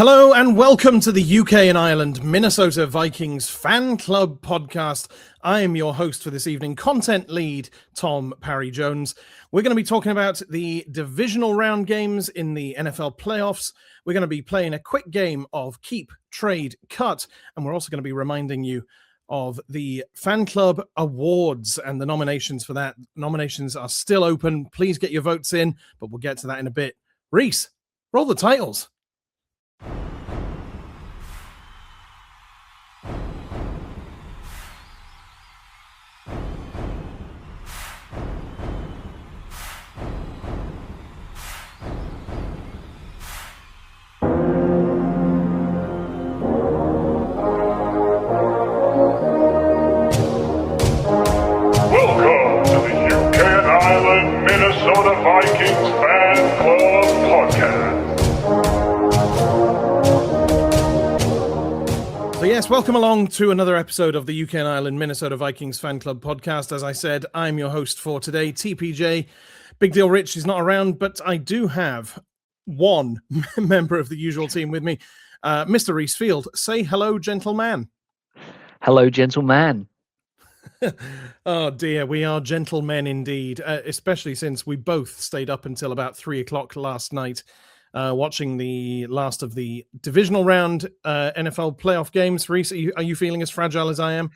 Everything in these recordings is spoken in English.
Hello and welcome to the UK and Ireland Minnesota Vikings Fan Club podcast. I am your host for this evening, content lead Tom Parry Jones. We're going to be talking about the divisional round games in the NFL playoffs. We're going to be playing a quick game of Keep, Trade, Cut, and we're also going to be reminding you of the Fan Club Awards and the nominations for that. Nominations are still open. Please get your votes in, but we'll get to that in a bit. Reece, roll the titles. Minnesota Vikings Fan Club Podcast. So yes, welcome along to another episode of the UK and Ireland Minnesota Vikings Fan Club Podcast. As I said, I'm your host for today, TPJ. Big Deal Rich is not around, but I do have one member of the usual team with me, Mr. Reece Field. Say hello, gentleman. Hello, gentleman. Oh dear, we are gentlemen indeed, especially since we both stayed up until about 3 o'clock last night watching the last of the divisional round NFL playoff games. Reece, are you feeling as fragile as I am?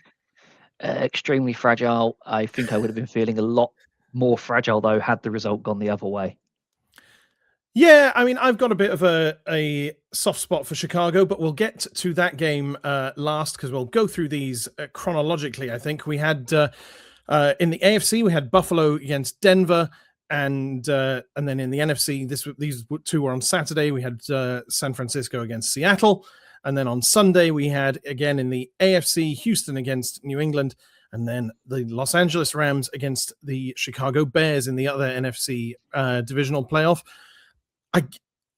Extremely fragile. I think I would have been feeling a lot more fragile, though, had the result gone the other way. Yeah, I mean, I've got a bit of a soft spot for Chicago, but we'll get to that game last because we'll go through these chronologically, I think. We had, in the AFC, we had Buffalo against Denver, and then in the NFC, these two were on Saturday. We had San Francisco against Seattle, and then on Sunday, we had, again, in the AFC, Houston against New England, and then the Los Angeles Rams against the Chicago Bears in the other NFC divisional playoff.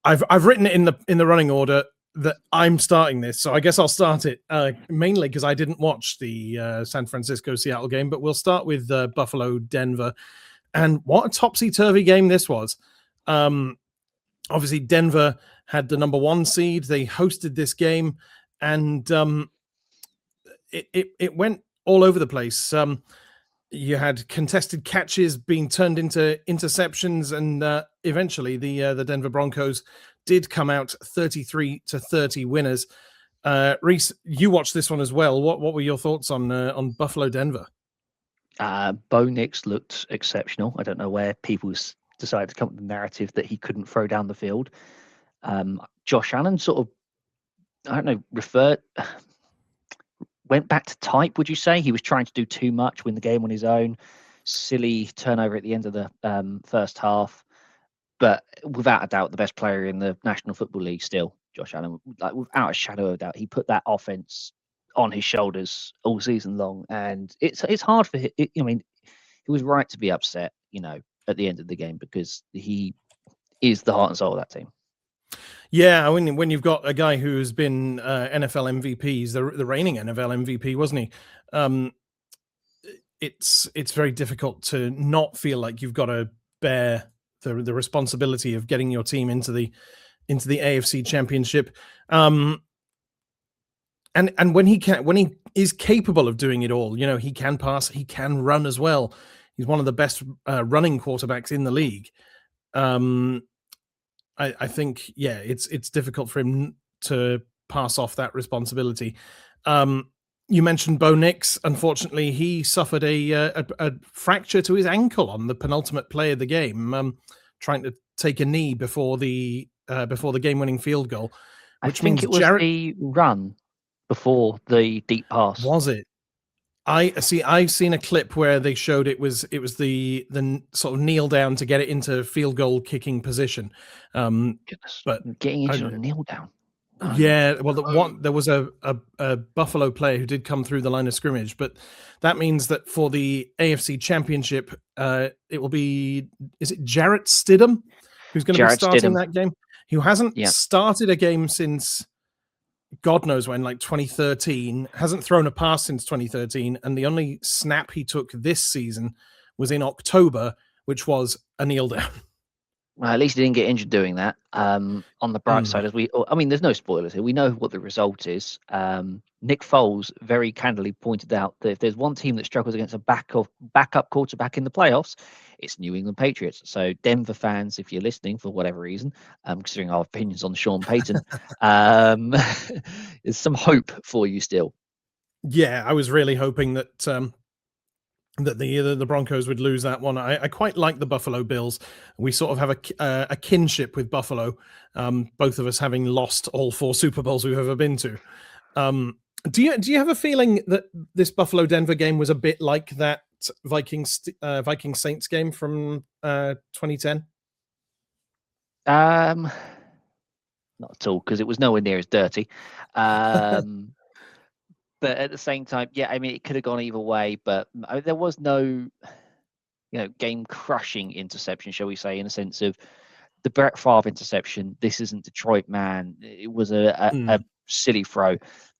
I've written it in the running order that I'm starting this, so I guess I'll start it mainly because I didn't watch the San Francisco-Seattle game, but we'll start with Buffalo-Denver. And what a topsy-turvy game this was. Obviously, Denver had the number one seed. They hosted this game, and it went all over the place. You had contested catches being turned into interceptions, and eventually the Denver Broncos did come out 33-30 winners. Reece, you watched this one as well. What were your thoughts on Buffalo Denver? Bo Nix looked exceptional. I don't know where people decided to come up with the narrative that he couldn't throw down the field. Josh Allen sort of, I don't know, went back to type, would you say? He was trying to do too much, win the game on his own. Silly turnover at the end of the first half. But without a doubt, the best player in the National Football League still, Josh Allen. Like, without a shadow of a doubt, he put that offense on his shoulders all season long. And it's hard for him. I mean, he was right to be upset, at the end of the game because he is the heart and soul of that team. Yeah, when you've got a guy who's been NFL MVP, he's the reigning NFL MVP, wasn't he? It's very difficult to not feel like you've got to bear the responsibility of getting your team into the AFC Championship. And when he is capable of doing it all, he can pass, he can run as well. He's one of the best running quarterbacks in the league. I think, yeah, it's difficult for him to pass off that responsibility. You mentioned Bo Nix. Unfortunately, he suffered a fracture to his ankle on the penultimate play of the game, trying to take a knee before the game-winning field goal. Which I think it was the run before the deep pass. Was it? I've seen a clip where they showed it was the sort of kneel down to get it into field goal kicking position. Goodness, but getting into a kneel down. Yeah, well, there was a Buffalo player who did come through the line of scrimmage, but that means that for the AFC Championship, it will be, is it Jarrett Stidham who's going to be starting that game? Who hasn't started a game since God knows when, like 2013, hasn't thrown a pass since 2013, and the only snap he took this season was in October, which was a kneel down. Well, at least he didn't get injured doing that. On the bright side, there's no spoilers here. We know what the result is. Nick Foles very candidly pointed out that if there's one team that struggles against a backup quarterback in the playoffs, it's New England Patriots. So Denver fans, if you're listening for whatever reason, considering our opinions on Sean Payton, there's some hope for you still. Yeah, I was really hoping that the Broncos would lose that one. I quite like the Buffalo Bills. We sort of have a kinship with Buffalo, both of us having lost all 4 Super Bowls we've ever been to. Do you have a feeling that this Buffalo Denver game was a bit like that Vikings Saints game from 2010? Not at all, because it was nowhere near as dirty. But at the same time, yeah, I mean, it could have gone either way, but there was no, game-crushing interception, shall we say, in the sense of the Brett Favre interception. This isn't Detroit, man. It was a silly throw.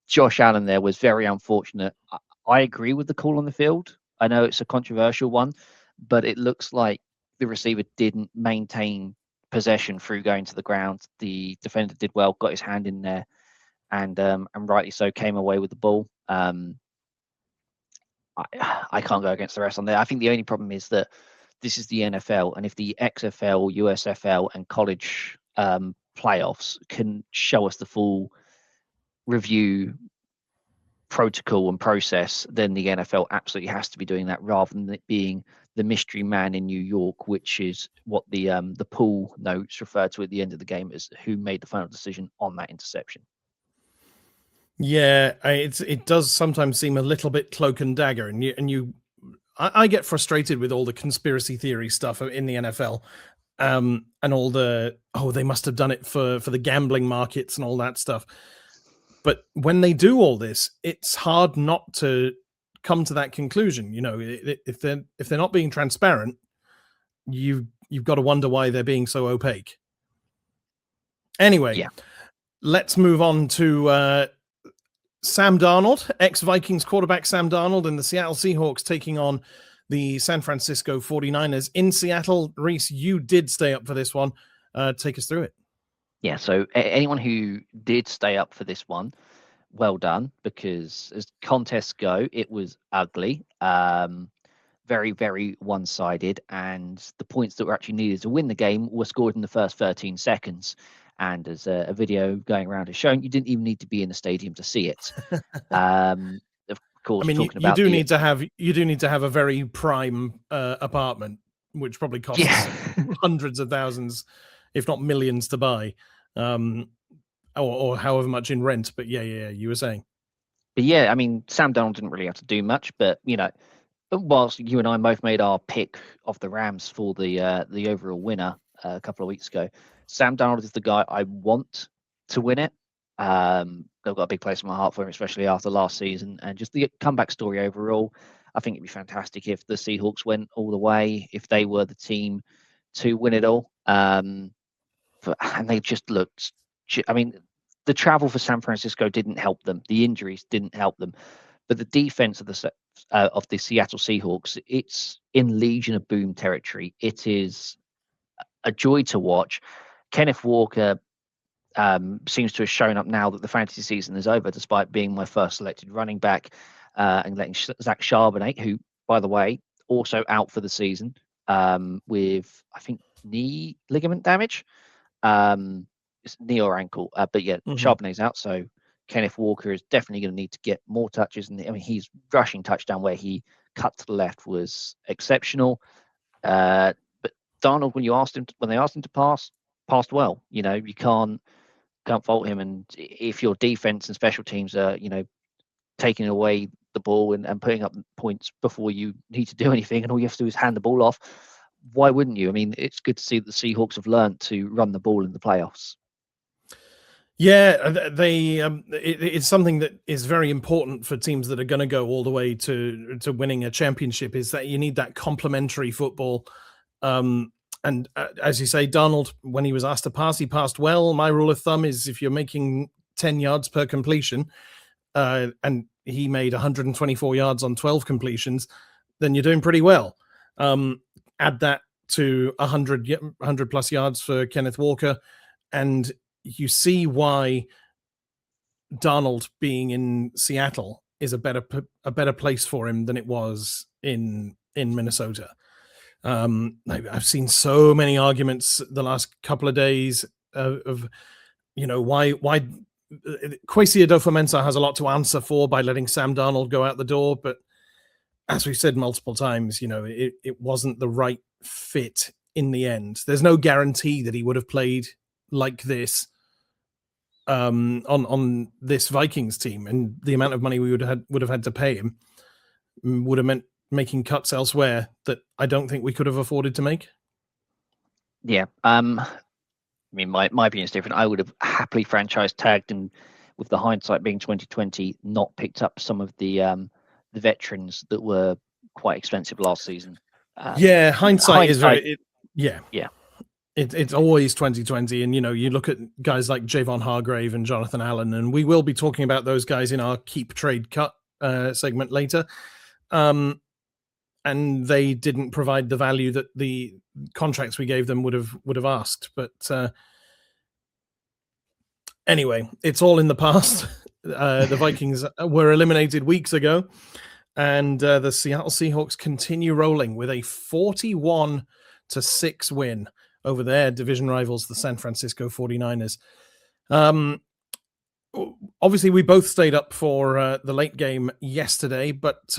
Josh Allen there was very unfortunate. I agree with the call on the field. I know it's a controversial one, but it looks like the receiver didn't maintain possession through going to the ground. The defender did well, got his hand in there, and rightly so came away with the ball. I can't go against the rest on there. I think the only problem is that this is the NFL, and if the XFL, USFL, and college playoffs can show us the full review protocol and process, then the NFL absolutely has to be doing that, rather than it being the mystery man in New York, which is what the pool notes refer to at the end of the game as who made the final decision on that interception. Yeah, it does sometimes seem a little bit cloak and dagger, I get frustrated with all the conspiracy theory stuff in the NFL, and all the they must have done it for the gambling markets and all that stuff. But when they do all this, it's hard not to come to that conclusion. If they're not being transparent, you've got to wonder why they're being so opaque. Anyway, yeah. Let's move on to Sam Darnold, ex-Vikings quarterback Sam Darnold, and the Seattle Seahawks taking on the San Francisco 49ers in Seattle. Reece, you did stay up for this one. Take us through it. Yeah, so anyone who did stay up for this one, well done, because as contests go, it was ugly, very, very one-sided, and the points that were actually needed to win the game were scored in the first 13 seconds. And as a video going around has shown, you didn't even need to be in the stadium to see it. Of course, I mean, you do need to have a very prime apartment, which probably costs hundreds of thousands, if not millions, to buy, or however much in rent. But yeah, you were saying. But yeah, I mean, Sam Darnold didn't really have to do much, but whilst you and I both made our pick of the Rams for the overall winner a couple of weeks ago, Sam Darnold is the guy I want to win it. I've got a big place in my heart for him, especially after last season, and just the comeback story overall. I think it'd be fantastic if the Seahawks went all the way, if they were the team to win it all. And they just looked. I mean, the travel for San Francisco didn't help them. The injuries didn't help them. But the defense of the Seattle Seahawks, it's in Legion of Boom territory. It is a joy to watch. Kenneth Walker seems to have shown up now that the fantasy season is over, despite being my first selected running back, and letting Zach Charbonnet, who, by the way, also out for the season with, I think, knee ligament damage. It's knee or ankle, but yeah, Charbonnet's out, so Kenneth Walker is definitely going to need to get more touches. And I mean, his rushing touchdown where he cut to the left was exceptional. But Darnold, when they asked him to pass, passed well. You can't fault him. And if your defense and special teams are, taking away the ball and putting up points before you need to do anything, and all you have to do is hand the ball off, why wouldn't you? I mean, it's good to see that the Seahawks have learned to run the ball in the playoffs. Yeah, it's something that is very important for teams that are going to go all the way to winning a championship, is that you need that complementary football. And as you say, Darnold, when he was asked to pass, he passed well. My rule of thumb is if you're making 10 yards per completion, and he made 124 yards on 12 completions, then you're doing pretty well. Add that to 100 plus yards for Kenneth Walker, and you see why Darnold being in Seattle is a better place for him than it was in Minnesota. I've seen so many arguments the last couple of days of why Kwesi Adofo-Mensah has a lot to answer for by letting Sam Darnold go out the door, but as we've said multiple times, it wasn't the right fit in the end. There's no guarantee that he would have played like this on this Vikings team, and the amount of money we would have had to pay him would have meant making cuts elsewhere that I don't think we could have afforded to make. Yeah. I mean, my opinion is different. I would have happily franchise tagged, and with the hindsight being 2020, not picked up some of the veterans that were quite expensive last season. Hindsight is very. Yeah. It's always 2020, and you look at guys like Javon Hargrave and Jonathan Allen, and we will be talking about those guys in our keep trade cut segment later. And they didn't provide the value that the contracts we gave them would have asked. But anyway, it's all in the past. The Vikings were eliminated weeks ago, and the Seattle Seahawks continue rolling with a 41-6 win over their division rivals, the San Francisco 49ers. Obviously, we both stayed up for the late game yesterday, but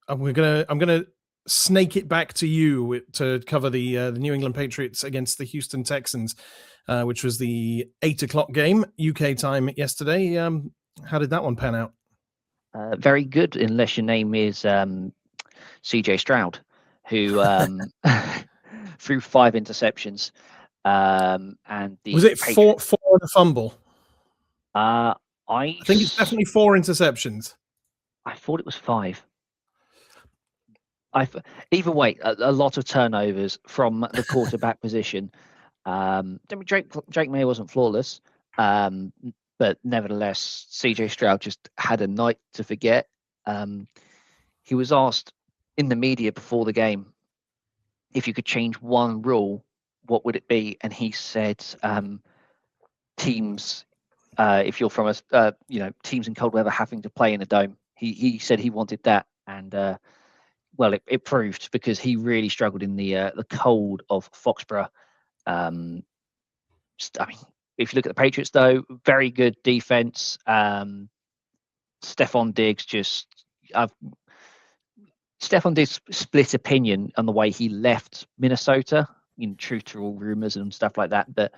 I'm gonna snake it back to you to cover the New England Patriots against the Houston Texans, which was the 8:00 game UK time yesterday. How did that one pan out? Very good, unless your name is CJ Stroud, who threw 5 interceptions. And was it four and a fumble? I think it's definitely 4 interceptions. I thought it was 5. Either way, a lot of turnovers from the quarterback position. Drake May wasn't flawless, but nevertheless, CJ Stroud just had a night to forget. He was asked in the media before the game if you could change one rule, what would it be? And he said, teams, if you're from teams in cold weather having to play in a dome. He said he wanted that, and well, it proved, because he really struggled in the cold of Foxborough. I mean, if you look at the Patriots, though, very good defense. Stephon Diggs Stephon Diggs split opinion on the way he left Minnesota, true to all rumors and stuff like that. But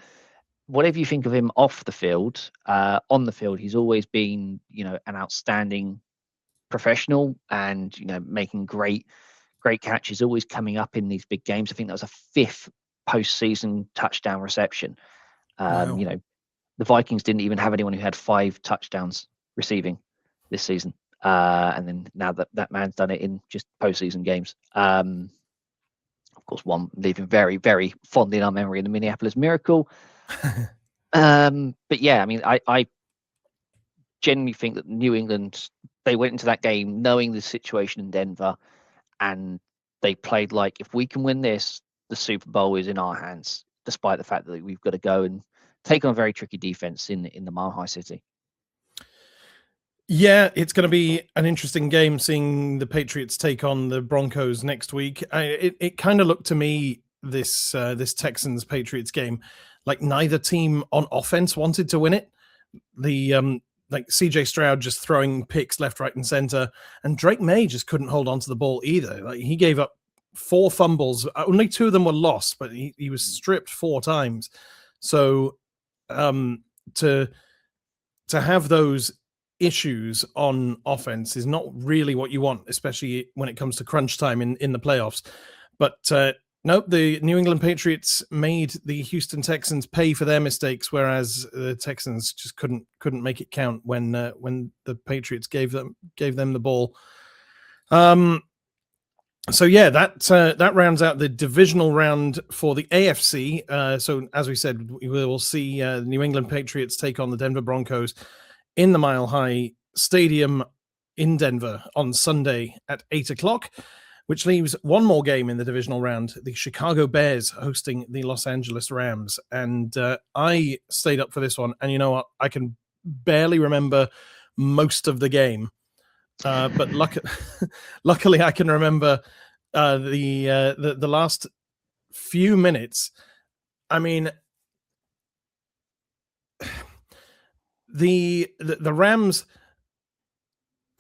whatever you think of him off the field, on the field, he's always been, an outstanding professional, and making great catches, always coming up in these big games. I think that was a 5th postseason touchdown reception. Wow. The Vikings didn't even have anyone who had 5 touchdowns receiving this season, and then now that man's done it in just postseason games. Of course, one leaving very, very fond in our memory in the Minneapolis Miracle. But yeah, I mean, I genuinely think that New England, they went into that game knowing the situation in Denver, and they played like, if we can win this, the Super Bowl is in our hands, despite the fact that we've got to go and take on a very tricky defense in the Mile High City. Yeah, it's going to be an interesting game seeing the Patriots take on the Broncos next week. It kind of looked to me, this Texans Patriots game, like neither team on offense wanted to win it. Like CJ Stroud just throwing picks left, right, and center, and Drake May just couldn't hold on to the ball either. Like, he gave up 4 fumbles. Only 2 of them were lost, but he was stripped 4 times. So to have those issues on offense is not really what you want, especially when it comes to crunch time in the playoffs. But nope, the New England Patriots made the Houston Texans pay for their mistakes, whereas the Texans just couldn't make it count when the Patriots gave them the ball. So yeah, that rounds out the divisional round for the AFC. So as we said, we will see the New England Patriots take on the Denver Broncos in the Mile High Stadium in Denver on Sunday at 8:00. which leaves one more game in the divisional round, the Chicago Bears hosting the Los Angeles Rams. And I stayed up for this one. And you know what? I can barely remember most of the game. But luckily, I can remember the last few minutes. I mean, the Rams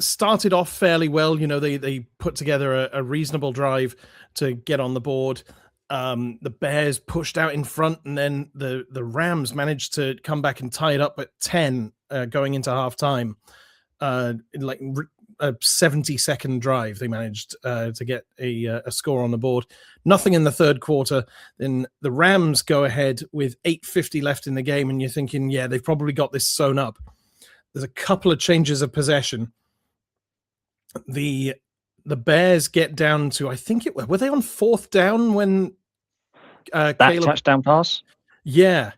started off fairly well. You know, they put together a reasonable drive to get on the board. The Bears pushed out in front, and then the Rams managed to come back and tie it up at 10 going into halftime. Like a 70-second drive, they managed to get a score on the board. Nothing in the third quarter. Then the Rams go ahead with 8:50 left in the game, and you're thinking, yeah, they've probably got this sewn up. There's a couple of changes of possession. The Bears get down to, I think were they on fourth down when that Caleb touchdown pass? Yeah,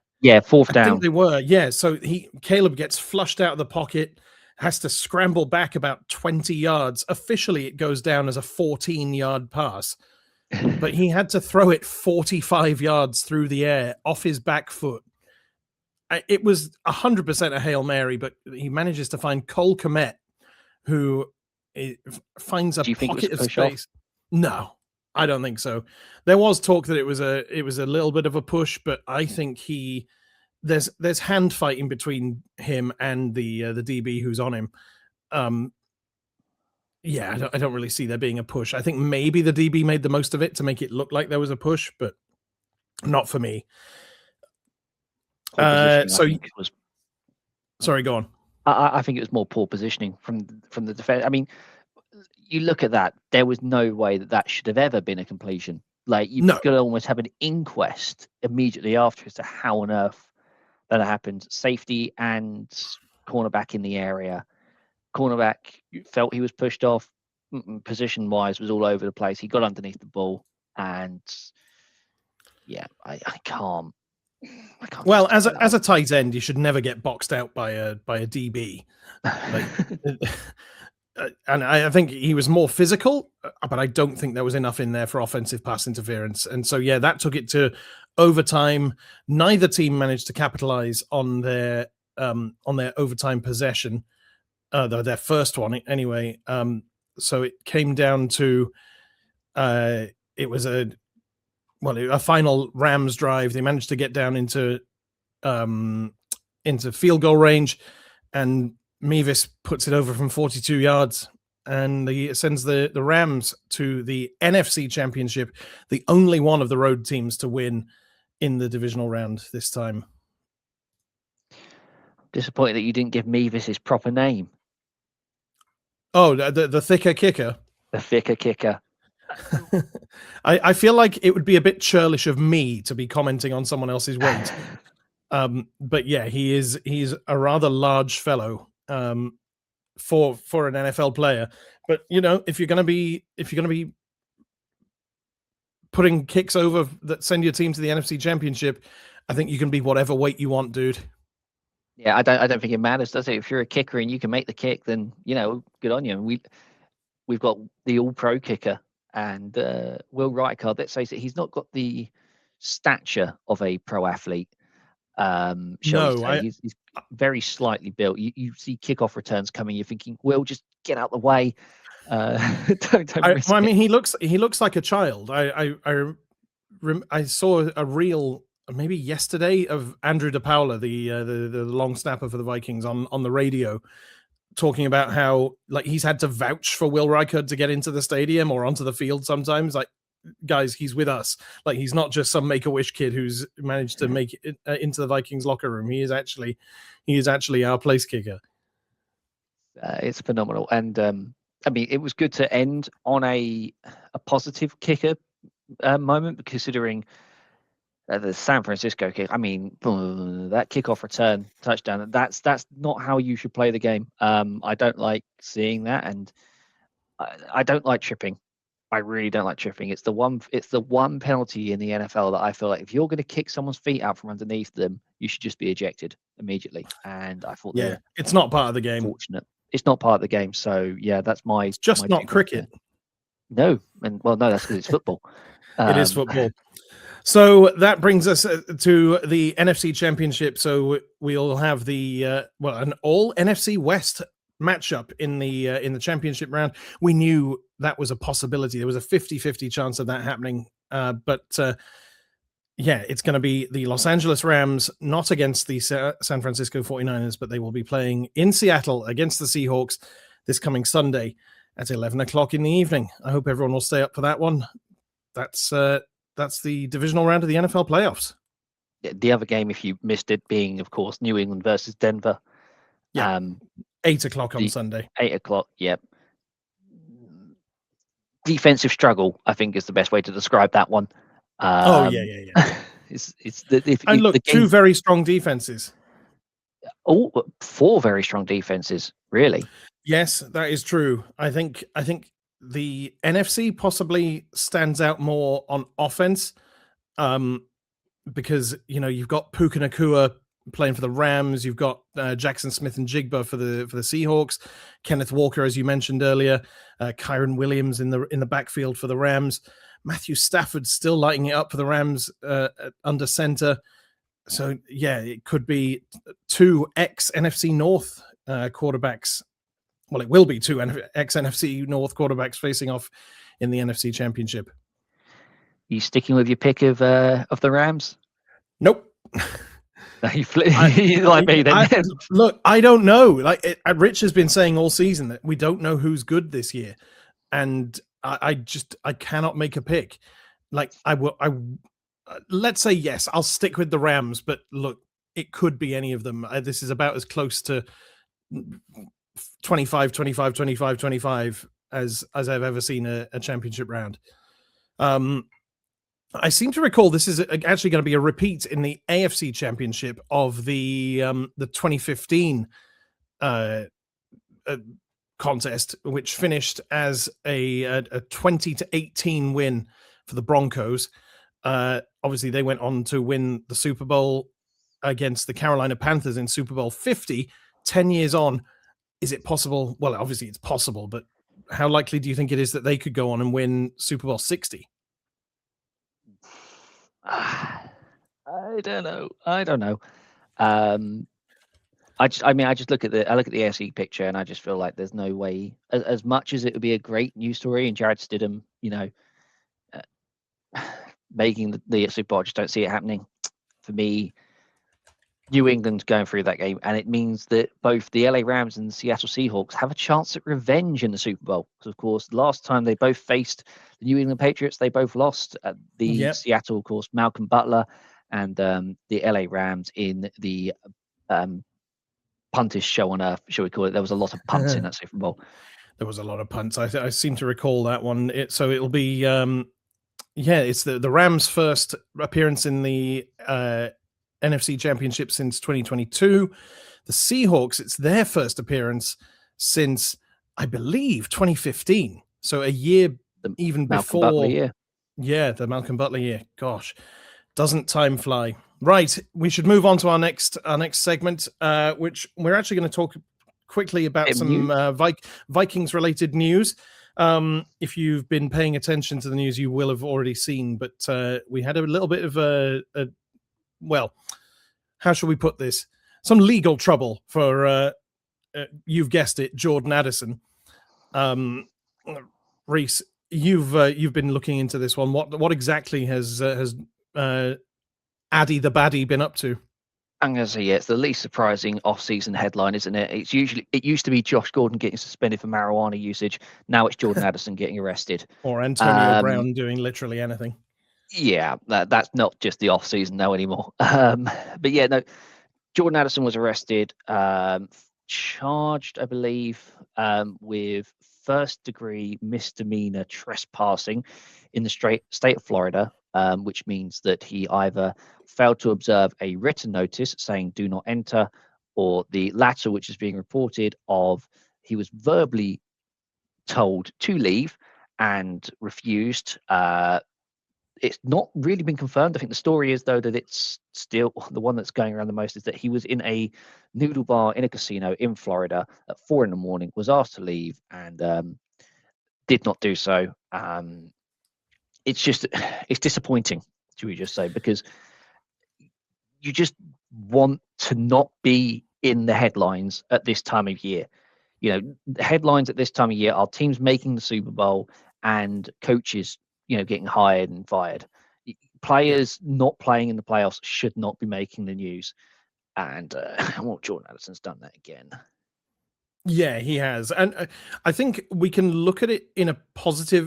fourth I down. think they were. Yeah, so Caleb gets flushed out of the pocket, has to scramble back about 20 yards. Officially, it goes down as a 14-yard pass, but he had to throw it 45 yards through the air off his back foot. It was 100% a Hail Mary, but he manages to find Cole Kmet, who finds a pocket of space. No, I don't think so. There was talk that it was a little bit of a push, but I think there's hand fighting between him and the DB who's on him. Yeah, I don't really see there being a push. I think maybe the DB made the most of it to make it look like there was a push, but not for me. Sorry, go on. I think it was more poor positioning from the defense. I mean, you look at that, there was no way that should have ever been a completion. Like, you've got to almost have an inquest immediately after as to how on earth that happened. Safety and cornerback in the area. Cornerback felt he was pushed off. Position-wise, was all over the place. He got underneath the ball, and yeah, I can't. Well, as a tight end, you should never get boxed out by a DB. And I think he was more physical, but I don't think there was enough in there for offensive pass interference. And so, yeah, that took it to overtime. Neither team managed to capitalize on their overtime possession, their first one anyway. So it came down to it was a final Rams drive. They managed to get down into field goal range, and Mevis puts it over from 42 yards, and he sends the Rams to the NFC Championship, the only one of the road teams to win in the divisional round this time. Disappointed that you didn't give Mevis his proper name. Oh, the thicker kicker. The thicker kicker. I feel like it would be a bit churlish of me to be commenting on someone else's weight. But yeah, he's a rather large fellow for an NFL player. But you know, if you're gonna be putting kicks over that send your team to the NFC Championship, I think you can be whatever weight you want, dude. Yeah, I don't think it matters, does it? If you're a kicker and you can make the kick, then you know, good on you. We've got the All-Pro kicker and Will Reichard. Let's face it, he's not got the stature of a pro athlete. He's very slightly built. You see kickoff returns coming, you're thinking, Will, just get out the way. I mean, he looks like a child. I saw a reel maybe yesterday of Andrew DePaula, the long snapper for the Vikings, on the radio, talking about how like he's had to vouch for Will Reichard to get into the stadium or onto the field sometimes. Like, guys, he's with us. Like, he's not just some Make-A-Wish kid who's managed to make it into the Vikings locker room. He is actually our place kicker. It's phenomenal. And I mean, it was good to end on a positive kicker moment, considering the San Francisco kick. I mean, that kickoff return touchdown, that's not how you should play the game. I don't like seeing that, and I don't like tripping. I really don't like tripping. It's the one penalty in the NFL that I feel like if you're going to kick someone's feet out from underneath them, you should just be ejected immediately. And I thought, yeah, it's not part of the game. Fortunate. It's not part of the game. So yeah, that's my. It's just not cricket. No, and well, no, that's because it's football. It is football. So that brings us to the NFC Championship. So we'll have the an all NFC West matchup in the championship round. We knew that was a possibility. There was a 50-50 chance of that happening. But it's going to be the Los Angeles Rams, not against the San Francisco 49ers, but they will be playing in Seattle against the Seahawks this coming Sunday at 11 o'clock in the evening. I hope everyone will stay up for that one. That's the divisional round of the NFL playoffs. The other game, if you missed it, being, of course, New England versus Denver. Yeah, 8 o'clock on Sunday. 8 o'clock, yep. Defensive struggle, I think, is the best way to describe that one. Two very strong defenses. Oh, 4 very strong defenses, really. Yes, that is true. I think the NFC possibly stands out more on offense, because you've got Puka Nacua playing for the Rams, you've got Jackson Smith and Jigba for the Seahawks, Kenneth Walker, as you mentioned earlier, Kyron Williams in the backfield for the Rams, Matthew Stafford still lighting it up for the Rams under center. So it could be 2 ex-NFC North quarterbacks. Well, it will be 2 ex-NFC North quarterbacks facing off in the NFC Championship. You sticking with your pick of the Rams? Nope. Like me then. Look, I don't know. Rich has been saying all season that we don't know who's good this year, and I cannot make a pick. Let's say yes, I'll stick with the Rams, but look, it could be any of them. This is about as close to 25 as I've ever seen a championship round. I seem to recall this is actually going to be a repeat in the AFC Championship of the 2015 contest, which finished as a 20-18 win for the Broncos. Obviously, they went on to win the Super Bowl against the Carolina Panthers in Super Bowl 50. 10 years on, is it possible? Well, obviously it's possible, but how likely do you think it is that they could go on and win Super Bowl 60? I don't know. I just look at the AFC picture and I just feel like there's no way. As much as it would be a great news story and Jared Stidham, making the Super Bowl, I just don't see it happening. For me, New England going through that game, and it means that both the LA Rams and the Seattle Seahawks have a chance at revenge in the Super Bowl. Because, of course, last time they both faced the New England Patriots, they both lost. Seattle, of course, Malcolm Butler, and the LA Rams in the puntish show on earth, shall we call it. There was a lot of punts in that Super Bowl. There was a lot of punts. I seem to recall that one. So it'll be, it's the Rams' first appearance in the NFC Championship since 2022. The Seahawks, it's their first appearance since, I believe, 2015. So a year even before. Butler year. Yeah, the Malcolm Butler year. Gosh, doesn't time fly? Right, we should move on to our next segment, which we're actually going to talk quickly about some Vikings related news. If you've been paying attention to the news, you will have already seen, but we had a little bit of how shall we put this? Some legal trouble for, you've guessed it, Jordan Addison. Reece, you've been looking into this one. What exactly has Addy the Baddie been up to? I'm going to say, it's the least surprising off-season headline, isn't it? It used to be Josh Gordon getting suspended for marijuana usage. Now it's Jordan Addison getting arrested. Or Antonio Brown doing literally anything. Yeah, that's not just the off-season now anymore. But yeah, no, Jordan Addison was arrested, charged, I believe, with first-degree misdemeanor trespassing in the state of Florida, which means that he either failed to observe a written notice saying "do not enter," or the latter, which is being reported, of he was verbally told to leave and refused. It's not really been confirmed. I think the story is, though, that it's still the one that's going around the most is that he was in a noodle bar in a casino in Florida at 4 a.m, was asked to leave, and did not do so. It's disappointing, should we just say, because you just want to not be in the headlines at this time of year. The headlines at this time of year are teams making the Super Bowl and coaches, getting hired and fired. Players not playing in the playoffs should not be making the news. And Jordan Addison's done that again. Yeah, he has. And I think we can look at it in a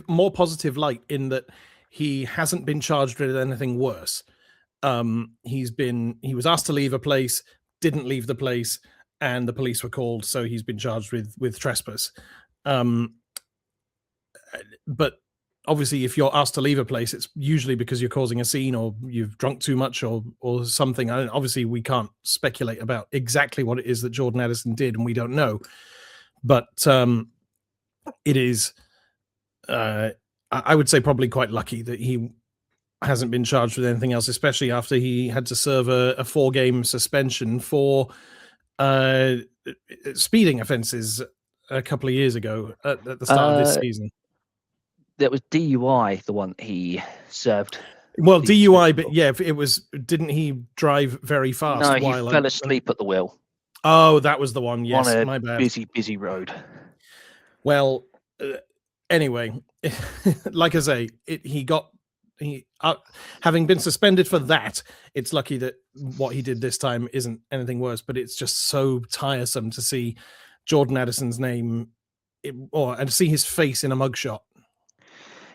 more positive light, in that he hasn't been charged with anything worse. He was asked to leave a place, didn't leave the place, and the police were called, so he's been charged with trespass. But obviously, if you're asked to leave a place, it's usually because you're causing a scene, or you've drunk too much, or something. Obviously, we can't speculate about exactly what it is that Jordan Addison did, and we don't know. But it is, I would say, probably quite lucky that he hasn't been charged with anything else, especially after he had to serve a 4-game suspension for speeding offenses a couple of years ago at the start of this season. That was DUI, the one he served. Well, DUI, but yeah, it was. Didn't he drive very fast? No, he fell asleep at the wheel. Oh, that was the one. Yes, on a my bad. busy road. Well, anyway, like I say, having been suspended for that, it's lucky that what he did this time isn't anything worse. But it's just so tiresome to see Jordan Addison's name, and see his face in a mugshot.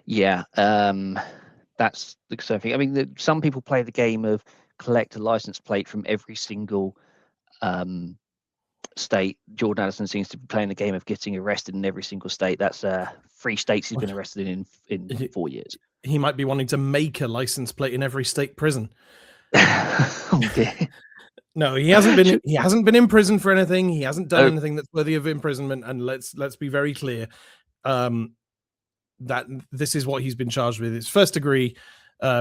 Yeah, that's the sort of thing. I mean, some people play the game of collect a license plate from every single state. Jordan Addison seems to be playing the game of getting arrested in every single state. That's 3 states he's been arrested in 4 years. He might be wanting to make a license plate in every state prison. Oh dear. No, he hasn't been. He hasn't been in prison for anything. He hasn't done anything that's worthy of imprisonment. And let's be very clear, that this is what he's been charged with. It's first-degree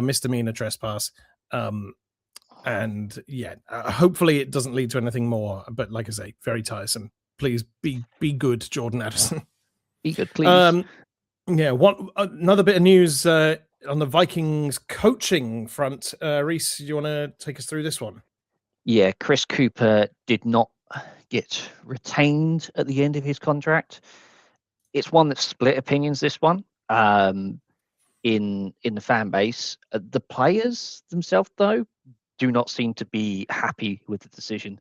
misdemeanor trespass. And yeah, hopefully it doesn't lead to anything more. But like I say, very tiresome. Please be good, Jordan Addison. Be good, please. Yeah. Another bit of news on the Vikings coaching front. Reece, do you want to take us through this one? Yeah, Chris Kuper did not get retained at the end of his contract. It's one that split opinions. This one, in the fan base, the players themselves, though, do not seem to be happy with the decision.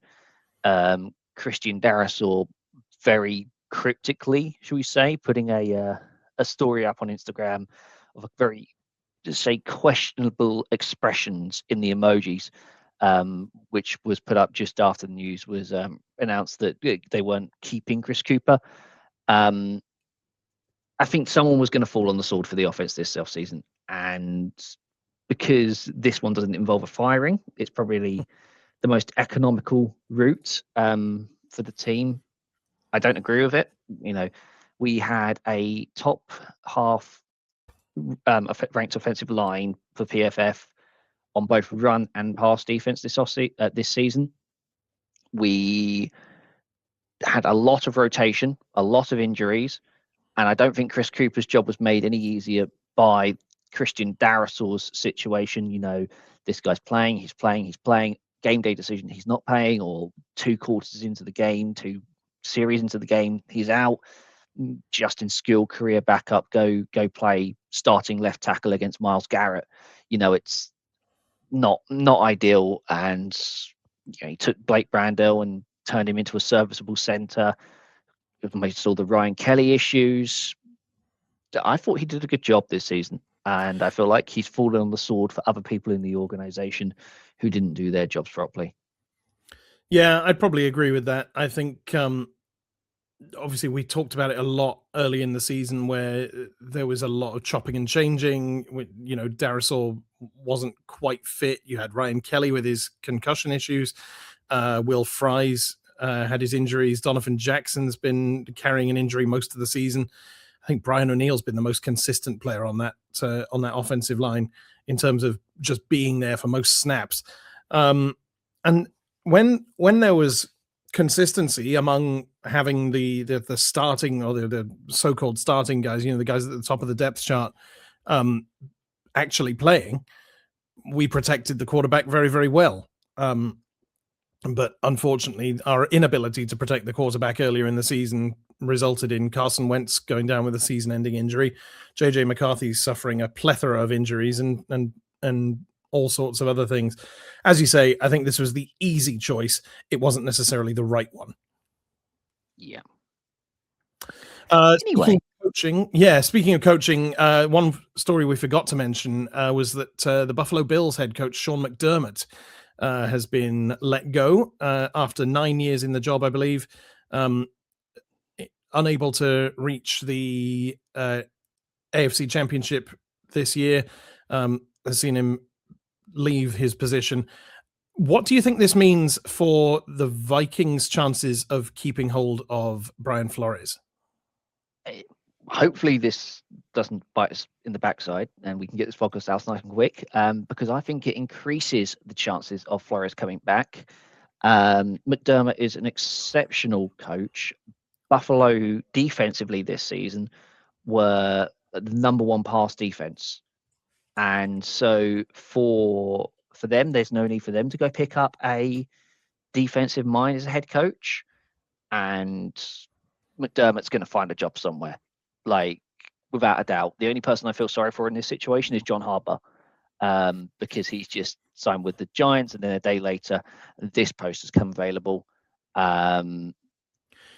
Christian Darrisaw, very cryptically, shall we say, putting a story up on Instagram of a very, to say, questionable expressions in the emojis, which was put up just after the news was announced that they weren't keeping Chris Kuper. I think someone was going to fall on the sword for the offense this offseason, and because this one doesn't involve a firing, it's probably the most economical route for the team. I don't agree with it. We had a top half ranked offensive line for PFF on both run and pass defense this season. We had a lot of rotation, a lot of injuries, and I don't think Chris Kuper's job was made any easier by Christian Darrisaw's situation. This guy's playing, he's playing. Game day decision, he's not playing, or 2 quarters into the game, 2 series into the game, he's out. Justin Skill, career backup, go play starting left tackle against Myles Garrett. It's not ideal. And he took Blake Brandel and turned him into a serviceable center. We saw the Ryan Kelly issues. I thought he did a good job this season, and I feel like he's fallen on the sword for other people in the organization who didn't do their jobs properly. Yeah, I'd probably agree with that. I think obviously we talked about it a lot early in the season, where there was a lot of chopping and changing. Darrisaw wasn't quite fit. You had Ryan Kelly with his concussion issues. Will Fries had his injuries. Donovan Jackson's been carrying an injury most of the season. I think Brian O'Neill's been the most consistent player on that offensive line in terms of just being there for most snaps. And when there was consistency among having the starting or the so-called starting guys, the guys at the top of the depth chart, actually playing. We protected the quarterback very, very well. But unfortunately, our inability to protect the quarterback earlier in the season resulted in Carson Wentz going down with a season-ending injury, JJ McCarthy suffering a plethora of injuries, and all sorts of other things. As you say, I think this was the easy choice. It wasn't necessarily the right one. Yeah. Anyway, speaking of coaching, one story we forgot to mention was that the Buffalo Bills head coach Sean McDermott has been let go after 9 years in the job, I believe. Unable to reach the AFC Championship this year, has seen him leave his position. What do you think this means for the Vikings' chances of keeping hold of Brian Flores? Hopefully this doesn't bite us in the backside and we can get this podcast out nice and quick, because I think it increases the chances of Flores coming back. McDermott is an exceptional coach. Buffalo defensively this season were the number one pass defense. And so for them, there's no need for them to go pick up a defensive mind as a head coach. And McDermott's going to find a job somewhere, like without a doubt. The only person I feel sorry for in this situation is John Harbaugh, because he's just signed with the Giants, and then a day later, this post has come available.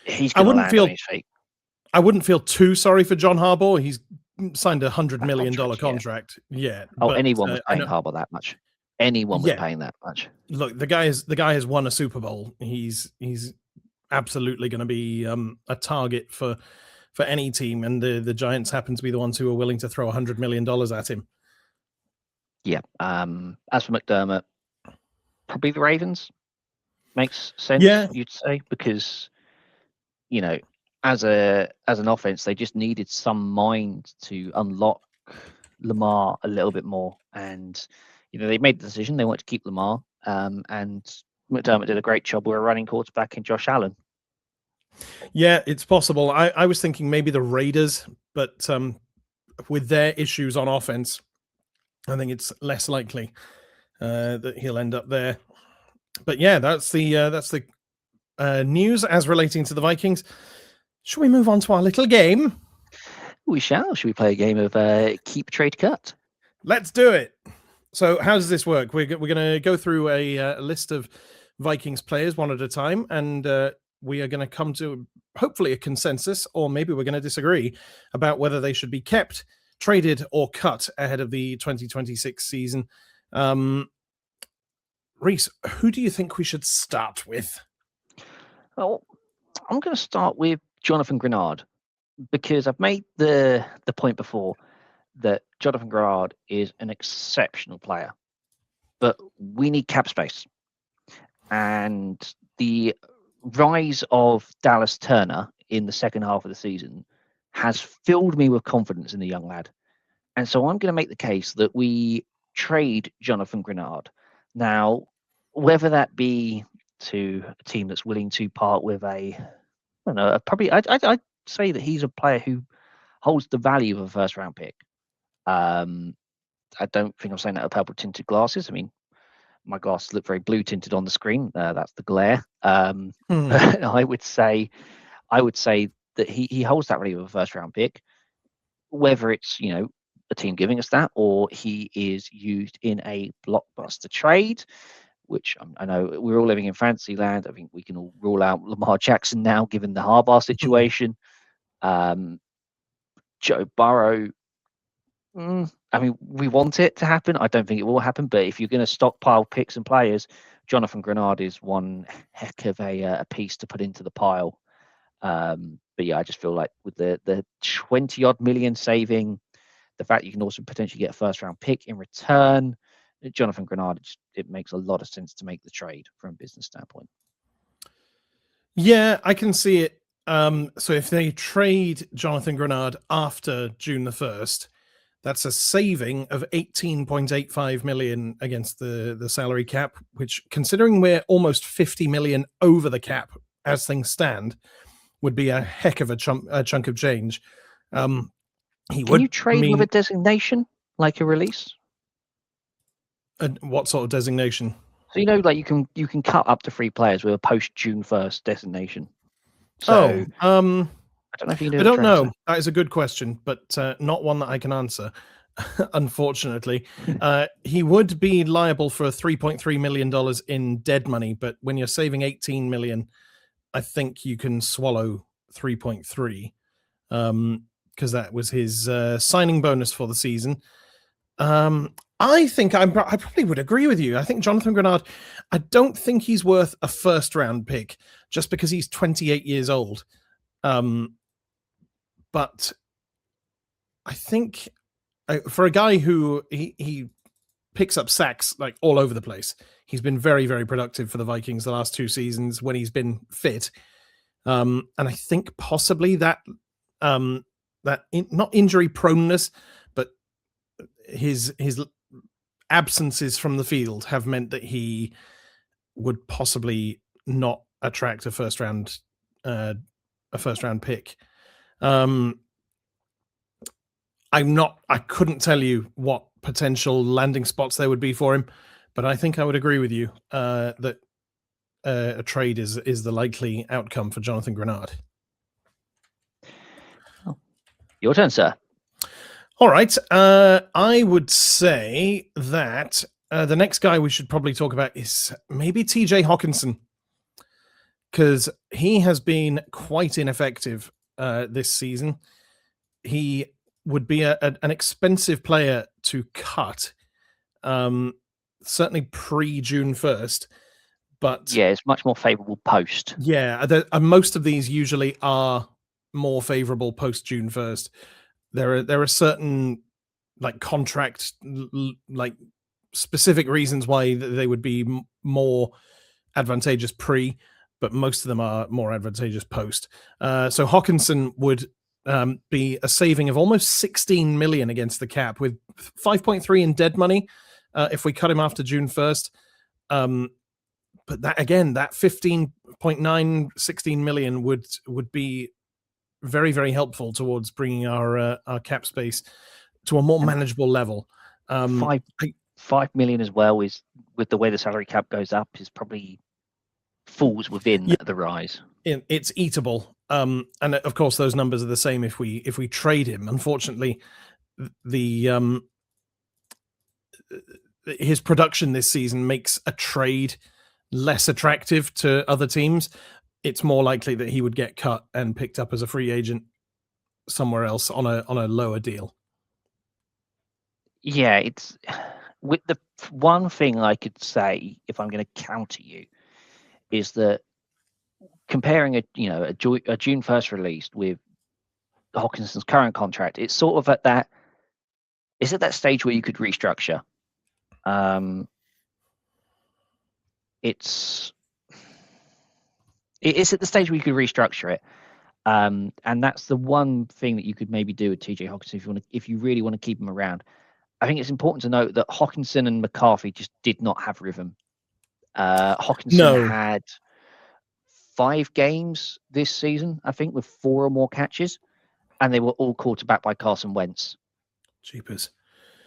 He's going to land on his feet. I wouldn't feel too sorry for John Harbaugh. He's signed $100 million contract. Yeah. Anyone was paying Harbaugh that much. Anyone was paying that much. Look, the guy has won a Super Bowl. He's absolutely going to be a target for any team, and the Giants happen to be the ones who are willing to throw $100 million at him. Yeah. As for McDermott, probably the Ravens makes sense. You'd say, because as an offense, they just needed some mind to unlock Lamar a little bit more, and they made the decision they want to keep Lamar, and McDermott did a great job with a running quarterback in Josh Allen. Yeah, it's possible. I was thinking maybe the Raiders, but with their issues on offense, I think it's less likely that he'll end up there. But yeah, that's the news as relating to the Vikings. Shall we move on to our little game? We shall. Should we play a game of Keep, Trade, Cut? Let's do it. So how does this work? We're going to go through a list of Vikings players one at a time, and we are going to come to hopefully a consensus, or maybe we're going to disagree about whether they should be kept, traded, or cut ahead of the 2026 season. Reece, who do you think we should start with? Well, I'm going to start with Jonathan Grenard, because I've made the point before that Jonathan Grenard is an exceptional player, but we need cap space. And the rise of Dallas Turner in the second half of the season has filled me with confidence in the young lad. And so I'm going to make the case that we trade Jonathan Grenard. Now, whether that be to a team that's willing to part with I'd say that he's a player who holds the value of a first round pick. I don't think I'm saying that with purple tinted glasses. I mean, my glasses look very blue tinted on the screen. That's the glare. I would say that he holds that value of a first round pick, whether it's a team giving us that, or he is used in a blockbuster trade, which I know we're all living in fantasy land. I think we can all rule out Lamar Jackson now, given the Harbaugh situation. Joe Burrow, I mean, we want it to happen. I don't think it will happen, but if you're going to stockpile picks and players, Jonathan Grenard is one heck of a piece to put into the pile. But yeah, I just feel like with the 20 odd million saving, the fact you can also potentially get a first round pick in return, Jonathan Grenard, it makes a lot of sense to make the trade from a business standpoint. Yeah, I can see it. So if they trade Jonathan Grenard after June the 1st, That's a saving of 18.85 million against the salary cap, which, considering we're almost 50 million over the cap as things stand, would be a heck of a chunk of change. He Can would you trade with a designation, like a release? What sort of designation? So like you can cut up to 3 players with a post June 1st designation. So I don't know if you can do I a don't transfer. know. That is a good question, but not one that I can answer. Unfortunately, he would be liable for $3.3 million in dead money, but when you're saving 18 million, I think you can swallow 3.3 because that was his signing bonus for the season. I think I probably would agree with you. I think Jonathan Grenard, I don't think he's worth a first round pick just because he's 28 years old. But I think for a guy who he picks up sacks like all over the place, he's been very, very productive for the Vikings the last 2 seasons when he's been fit. And I think possibly that not injury proneness, but his absences from the field have meant that he would possibly not attract a first round pick. I couldn't tell you what potential landing spots there would be for him, but I think I would agree with you that a trade is the likely outcome for Jonathan Grenard. Your turn, sir. All right. I would say that the next guy we should probably talk about is maybe TJ Hawkinson, because he has been quite ineffective this season. He would be an expensive player to cut, certainly pre-June 1st. But yeah, it's much more favorable post. Yeah, most of these usually are more favorable post-June 1st. There are certain like contract like specific reasons why they would be more advantageous pre, but most of them are more advantageous post. So Hawkinson would be a saving of almost 16 million against the cap with 5.3 in dead money if we cut him after June 1st. But that again, that 15.9, 16 million would be very, very helpful towards bringing our cap space to a more manageable level. 5 million as well is, with the way the salary cap goes up, is probably falls within the rise. It's eatable. And of course, those numbers are the same if we trade him. Unfortunately, his production this season makes a trade less attractive to other teams. It's more likely that he would get cut and picked up as a free agent somewhere else on a lower deal. Yeah, it's with the one thing I could say, if I'm going to counter you, is that comparing a June 1st release with Hawkinson's current contract, it's sort of at that stage where you could restructure. It's at the stage where you could restructure it. And that's the one thing that you could maybe do with TJ Hawkinson if you really want to keep him around. I think it's important to note that Hawkinson and McCarthy just did not have rhythm. Hawkinson had 5 games this season, I think, with 4 or more catches, and they were all quarterbacked by Carson Wentz. Jeepers.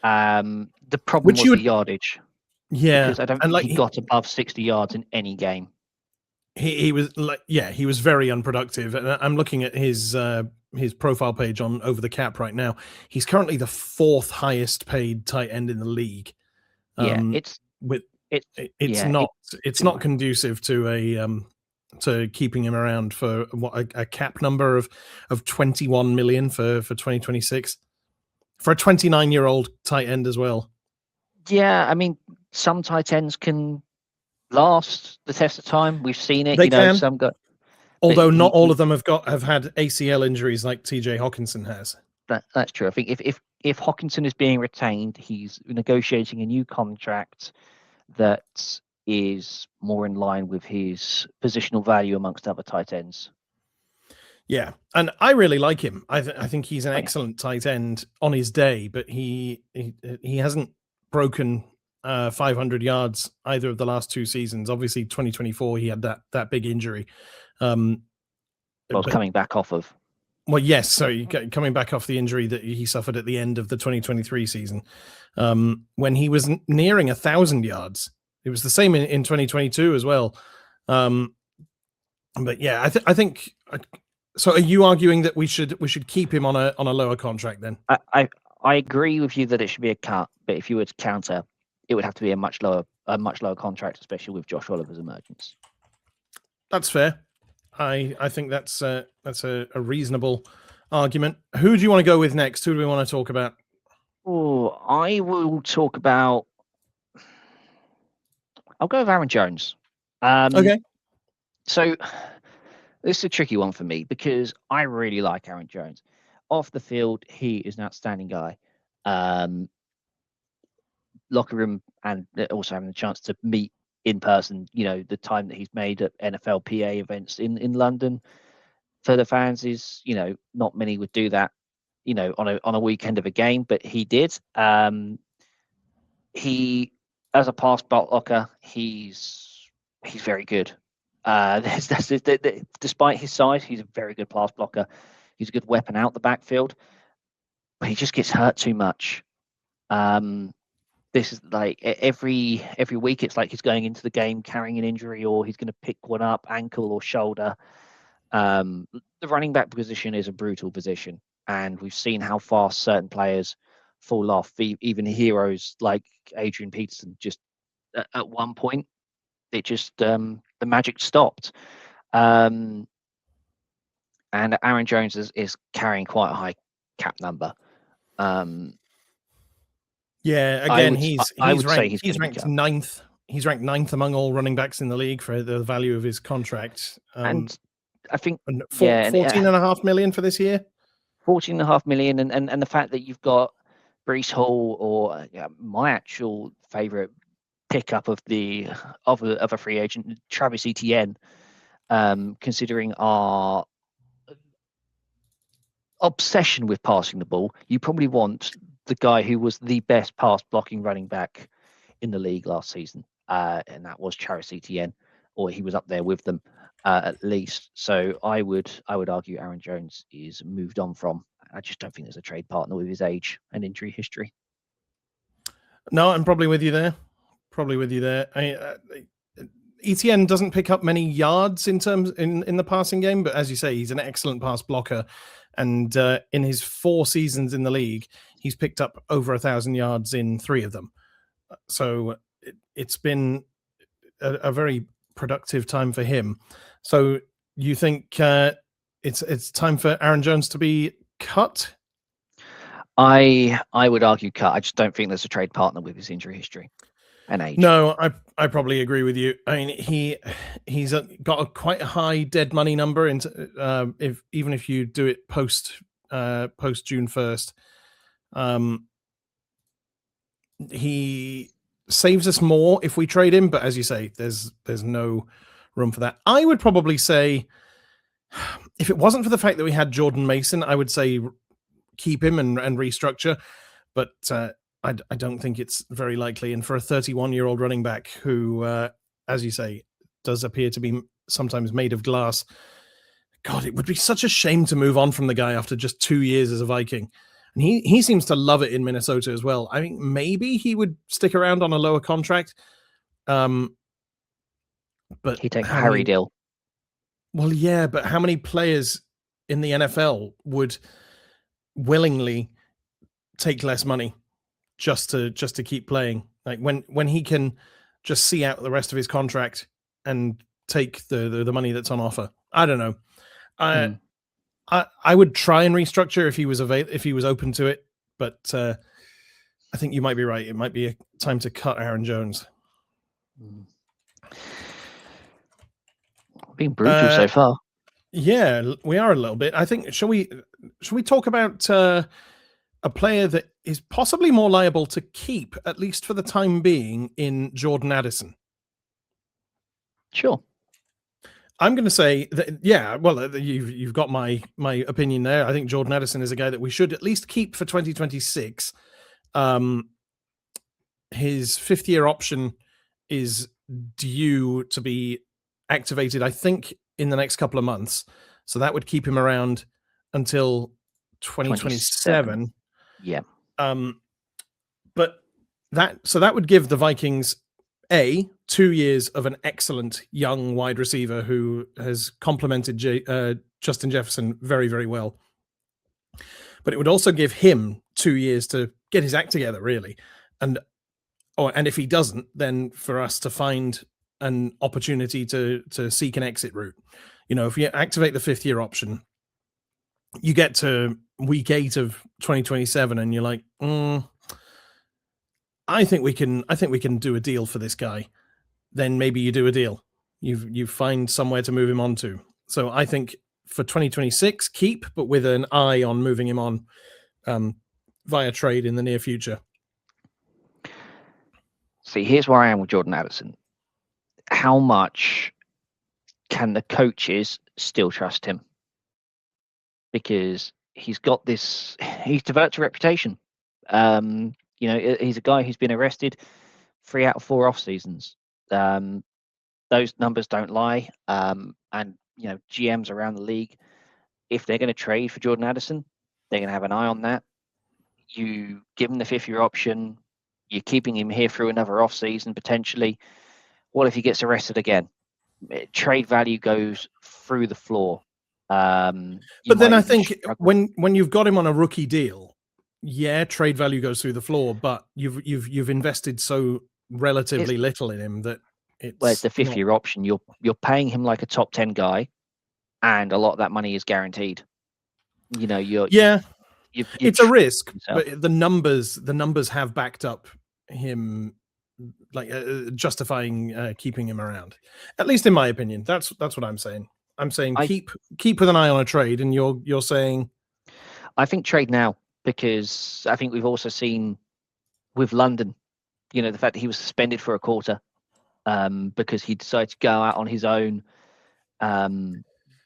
The problem was the yardage. Yeah, because I don't think he got above 60 yards in any game. He was he was very unproductive. And I'm looking at his profile page on Over the Cap right now. He's currently the 4th highest paid tight end in the league. It's not conducive to to keeping him around for a cap number of 21 million for 2026 for a 29-year-old tight end as well. Yeah, I mean, some tight ends can last the test of time. We've seen it. They can. Some got. Although not all of them have had ACL injuries like TJ Hawkinson has. That's true. I think if Hawkinson is being retained, he's negotiating a new contract that is more in line with his positional value amongst other tight ends. Yeah, and I really like him. I think he's an Oh, yeah. excellent tight end on his day, but he hasn't broken 500 yards either of the last 2 seasons. Obviously, 2024 he had that big injury. I was But coming back off of. well, yes. So coming back off the injury that he suffered at the end of the 2023 season, when he was nearing 1,000 yards. It was the same in 2022 as well. But yeah, I think. So, are you arguing that we should keep him on a lower contract then? I agree with you that it should be a cut, but if you were to counter, it would have to be a much lower contract, especially with Josh Oliver's emergence. That's fair. I think that's a reasonable argument. Who do you want to go with next? Who do we want to talk about? Oh, I will talk about. I'll go with Aaron Jones. Okay. So this is a tricky one for me because I really like Aaron Jones. Off the field, he is an outstanding guy. Locker room and also having the chance to meet in person, the time that he's made at NFL PA events in London for the fans is, not many would do that, on a weekend of a game, but he did. He, as a pass blocker, he's very good. Despite his size, he's a very good pass blocker. He's a good weapon out the backfield, but he just gets hurt too much. This is like every week, it's like he's going into the game carrying an injury, or he's going to pick one up, ankle or shoulder. The running back position is a brutal position, and we've seen how fast certain players fall off. Even heroes like Adrian Peterson, just at one point, it just the magic stopped. And Aaron Jones is carrying quite a high cap number. Yeah, again, he's ranked ninth. He's ranked ninth among all running backs in the league for the value of his contract. And I think 14.5 million for this year. 14.5 million, and the fact that you've got Breece Hall, or my actual favorite pickup of a free agent, Travis Etienne, considering our obsession with passing the ball, you probably want the guy who was the best pass blocking running back in the league last season, and that was Travis Etienne, or he was up there with them at least. So I would argue Aaron Jones is moved on from. I just don't think there's a trade partner with his age and injury history. No, I'm probably with you there. Etienne doesn't pick up many yards in the passing game, but as you say, he's an excellent pass blocker. And in his 4 seasons in the league, he's picked up over 1,000 yards in 3 of them. So it's been a very productive time for him. So you think it's time for Aaron Jones to be cut? I would argue cut. I just don't think there's a trade partner with his injury history and age. No, I probably agree with you. I mean, he's got quite a high dead money number, even if you do it post June 1st. He saves us more if we trade him, but as you say, there's no room for that. I would probably say, if it wasn't for the fact that we had Jordan Mason, I would say keep him and restructure, but I don't think it's very likely. And for a 31-year-old running back who, as you say, does appear to be sometimes made of glass, God, it would be such a shame to move on from the guy after just 2 years as a Viking. And he seems to love it in Minnesota as well. I think maybe he would stick around on a lower contract. But he'd take a Harry deal. Well, yeah, but how many players in the NFL would willingly take less money just to keep playing? Like when he can just see out the rest of his contract and take the money that's on offer. I don't know. I would try and restructure if he was open to it, but I think you might be right. It might be a time to cut Aaron Jones. Being brutal so far. Yeah, we are a little bit. I think shall we talk about a player that is possibly more liable to keep, at least for the time being, in Jordan Addison? Sure. I'm going to say that, yeah, well, you've got my opinion there. I think Jordan Addison is a guy that we should at least keep for 2026. His fifth-year option is due to be activated, I think, in the next couple of months. So that would keep him around until 2027. Yeah. But that would give the Vikings 2 years of an excellent young wide receiver who has complemented Justin Jefferson very, very well. But it would also give him 2 years to get his act together, really. And if he doesn't, then for us to find an opportunity to seek an exit route. If you activate the fifth-year option, you get to week 8 of 2027, and you're like, I think we can do a deal for this guy. Then maybe you do a deal. You find somewhere to move him on to. So I think for 2026, keep, but with an eye on moving him on via trade in the near future. See, here's where I am with Jordan Addison. How much can the coaches still trust him? Because he's developed a reputation. He's a guy who's been arrested 3 out of 4 off seasons. Those numbers don't lie. And GMs around the league, if they're going to trade for Jordan Addison, they're going to have an eye on that. You give him the 5th-year option. You're keeping him here through another off season potentially. What if he gets arrested again? Trade value goes through the floor. But then I think when you've got him on a rookie deal, yeah, trade value goes through the floor. But you've invested so relatively little in him that it's the 5th-year option. You're paying him like a top 10 guy, and a lot of that money is guaranteed. It's a risk, but the numbers have backed up him, like justifying keeping him around. At least in my opinion, that's what I'm saying. I'm saying keep with an eye on a trade, and you're saying I think trade now, because I think we've also seen with London, the fact that he was suspended for a quarter because he decided to go out on his own.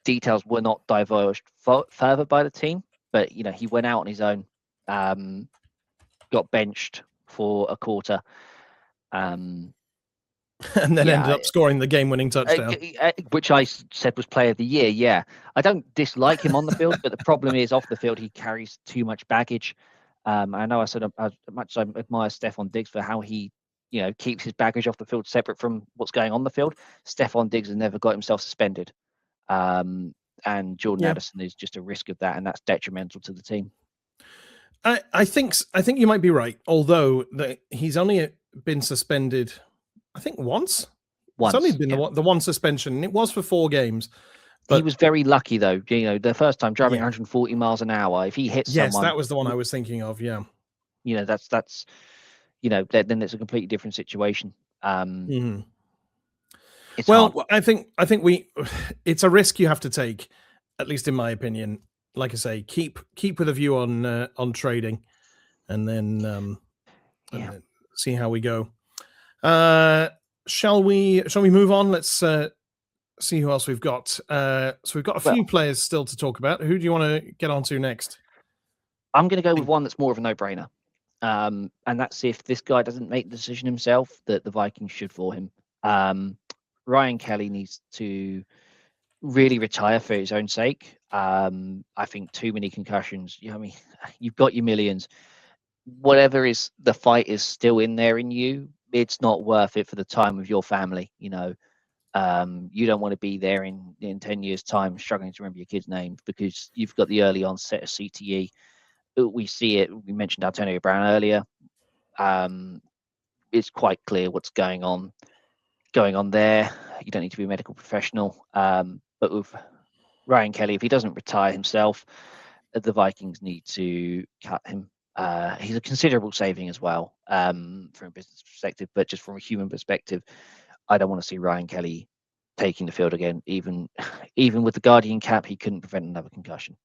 Details were not divulged further by the team, but he went out on his own, got benched for a quarter, and then ended up scoring the game-winning touchdown, which I said was player of the year. Yeah, I don't dislike him on the field, but the problem is off the field he carries too much baggage. I know I said as much as I admire Stephon Diggs for how he keeps his baggage off the field separate from what's going on the field. Stephon Diggs has never got himself suspended, and Jordan Addison is just a risk of that, and that's detrimental to the team. I think you might be right, although he's only been suspended, I think once. It's only been the one suspension, and it was for 4 games. But he was very lucky, though. The first time driving 140 miles an hour, if he hits someone, yes, that was the one I was thinking of. Yeah, that's then it's a completely different situation. Well, hard. I think it's a risk you have to take, at least in my opinion. Like I say, keep with a view on trading, and then see how we go. Shall we move on? Let's see who else we've got. So we've got a few players still to talk about. Who do you want to get on to next? I'm going to go with one that's more of a no-brainer, and that's if this guy doesn't make the decision himself, that the Vikings should for him. Ryan Kelly needs to really retire for his own sake. I think too many concussions. You've got your millions. Whatever is the fight is still in there in you. It's not worth it for the time of your family. You don't want to be there in 10 years' time struggling to remember your kid's name because you've got the early onset of CTE. We see it. We mentioned Antonio Brown earlier. It's quite clear what's going on there. You don't need to be a medical professional. But with Ryan Kelly, if he doesn't retire himself, the Vikings need to cut him. He's a considerable saving as well from a business perspective, but just from a human perspective, I don't want to see Ryan Kelly taking the field again. Even with the Guardian cap, he couldn't prevent another concussion.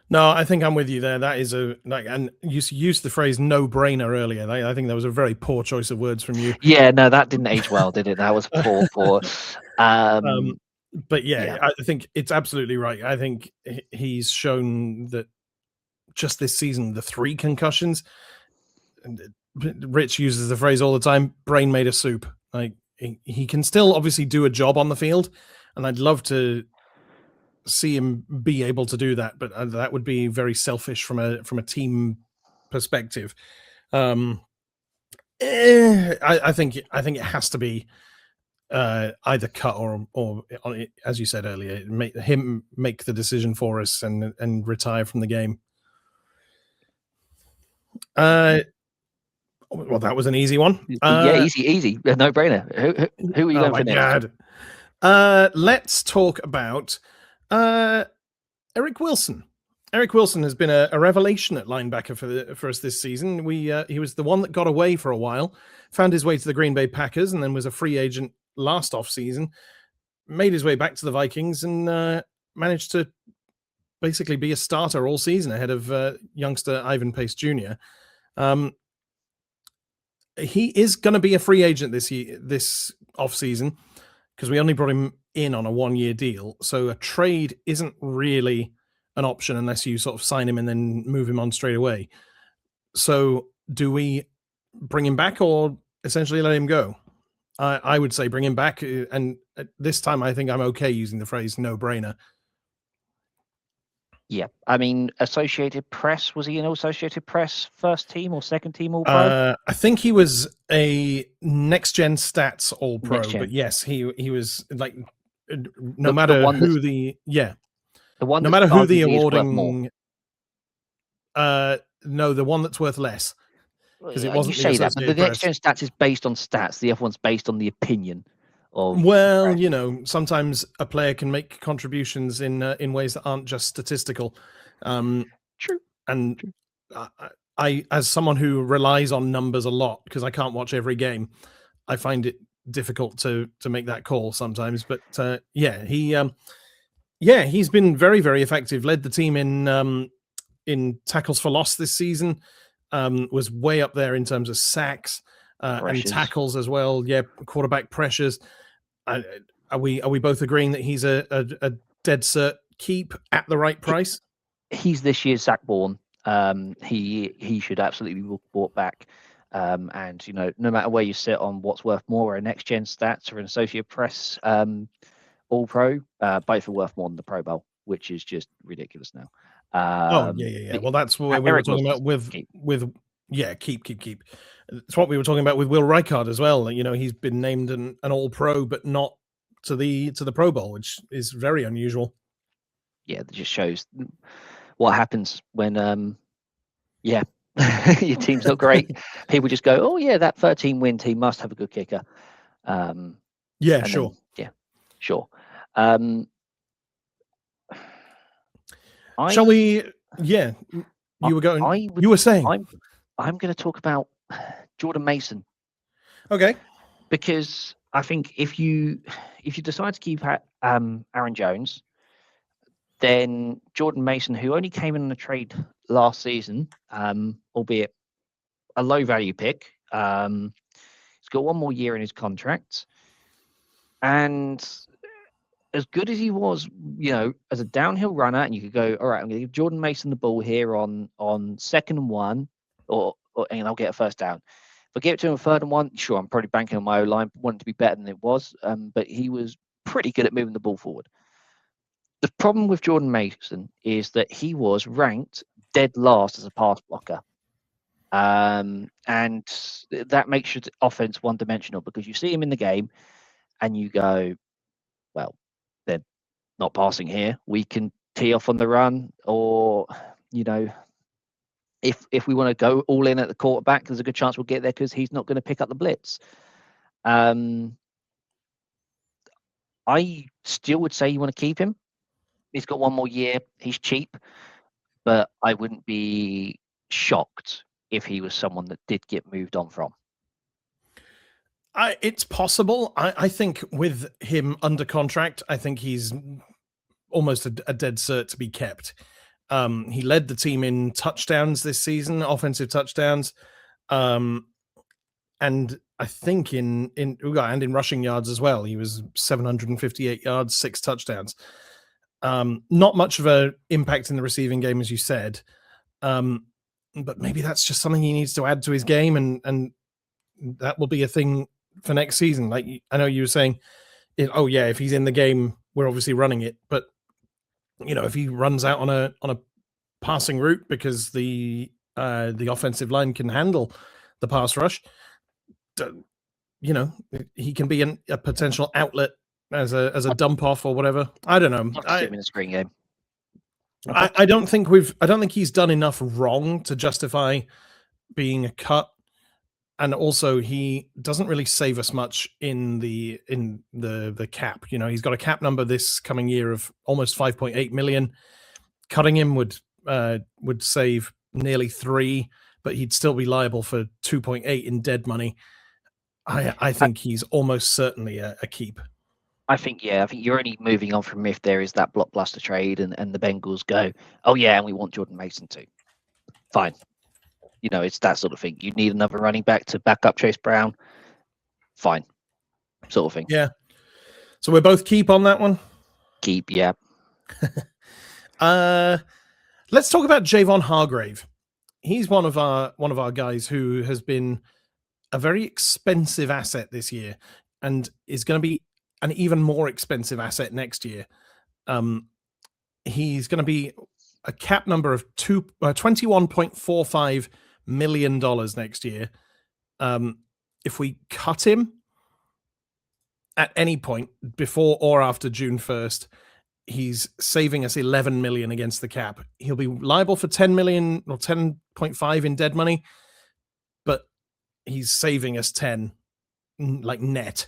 No, I think I'm with you there. That is and you used the phrase "no-brainer" earlier. I think that was a very poor choice of words from you. Yeah, no, that didn't age well, did it? That was poor. But yeah, I think it's absolutely right. I think he's shown that just this season, the 3 concussions, and Rich uses the phrase all the time, brain made of soup. Like he can still obviously do a job on the field, and I'd love to see him be able to do that, but that would be very selfish from a team perspective. I think it has to be either cut or as you said earlier, make the decision for us and retire from the game. Well, that was an easy one. Yeah, easy, no brainer. Who are you going for next? God. Let's talk about Eric Wilson. Eric Wilson has been a revelation at linebacker for us this season. He was the one that got away for a while, found his way to the Green Bay Packers, and then was a free agent last offseason, made his way back to the Vikings, and managed to basically be a starter all season ahead of youngster Ivan Pace Jr. He is going to be a free agent this offseason because we only brought him in on a 1-year deal. So a trade isn't really an option unless you sort of sign him and then move him on straight away. So do we bring him back or essentially let him go? I would say bring him back. And this time I think I'm okay using the phrase no brainer. Yeah, I mean, Associated Press, was he an Associated Press first team or second team All Pro? I think he was a Next Gen Stats All Pro, but yes, he was like no matter who the awarding. No, the one that's worth less because it wasn't. You say that, but the Next Gen Stats is based on stats. The other one's based on the opinion. Well, sometimes a player can make contributions in ways that aren't just statistical. True. And true. I, as someone who relies on numbers a lot because I can't watch every game, I find it difficult to make that call sometimes. But he's been very, very effective. Led the team in tackles for loss this season. Was way up there in terms of sacks and tackles as well. Yeah, quarterback pressures. Are we both agreeing that he's a dead cert keep at the right price? He's this year's Zach Bourne. He should absolutely be brought back. And no matter where you sit on what's worth more, a Next Gen Stats or an Associated Press All Pro, both are worth more than the Pro Bowl, which is just ridiculous now. Yeah. Well, that's what we were talking about with keep. It's what we were talking about with Will Reichard as well. He's been named an All Pro, but not to the Pro Bowl, which is very unusual. Yeah, that just shows what happens when your team's not great. People just go, oh yeah, that 13-win team must have a good kicker. Sure. Sure. Shall we? Yeah, you were going. You were saying. I'm going to talk about Jordan Mason. Okay. Because I think if you decide to keep Aaron Jones, then Jordan Mason, who only came in on a trade last season, albeit a low value pick, he's got 1 more year in his contract, and as good as he was, as a downhill runner, and you could go, all right, I'm going to give Jordan Mason the ball here on 2nd and 1, and I'll get a first down. If I give it to him on 3rd and 1, sure, I'm probably banking on my O-line, wanting to be better than it was, but he was pretty good at moving the ball forward. The problem with Jordan Mason is that he was ranked dead last as a pass blocker. And that makes your offense one-dimensional because you see him in the game and you go, well, they're not passing here. We can tee off on the run, or, if we want to go all in at the quarterback, there's a good chance we'll get there because he's not going to pick up the blitz. I still would say you want to keep him. He's got 1 more year. He's cheap, but I wouldn't be shocked if he was someone that did get moved on from. It's possible. I think with him under contract, I think he's almost a dead cert to be kept. He led the team in touchdowns this season, offensive touchdowns. And I think in rushing yards as well. He was 758 yards, 6 touchdowns. Not much of an impact in the receiving game, as you said. But maybe that's just something he needs to add to his game, and that will be a thing for next season. Like, I know you were saying, if he's in the game, we're obviously running it. But if he runs out on a passing route because the offensive line can handle the pass rush, he can be a potential outlet as a dump off or whatever. I don't know. I'd him in a screen game. I don't think he's done enough wrong to justify being a cut, and also he doesn't really save us much in the cap. He's got a cap number this coming year of almost 5.8 million. Cutting him would save nearly 3, but he'd still be liable for 2.8 in dead money. I think he's almost certainly a keep. I think you're only moving on from if there is that blockbuster trade and the Bengals go, oh yeah, and we want Jordan Mason too. Fine. It's that sort of thing. You need another running back to back up Chase Brown. Fine. Sort of thing. Yeah. So we're both keep on that one? Keep, yeah. Let's talk about Javon Hargrave. He's one of our guys who has been a very expensive asset this year and is going to be an even more expensive asset next year. He's going to be a cap number of $21.45 million next year. If we cut him at any point before or after June 1st, he's saving us 11 million against the cap. He'll be liable for 10 million or 10.5 in dead money, but he's saving us 10 like net.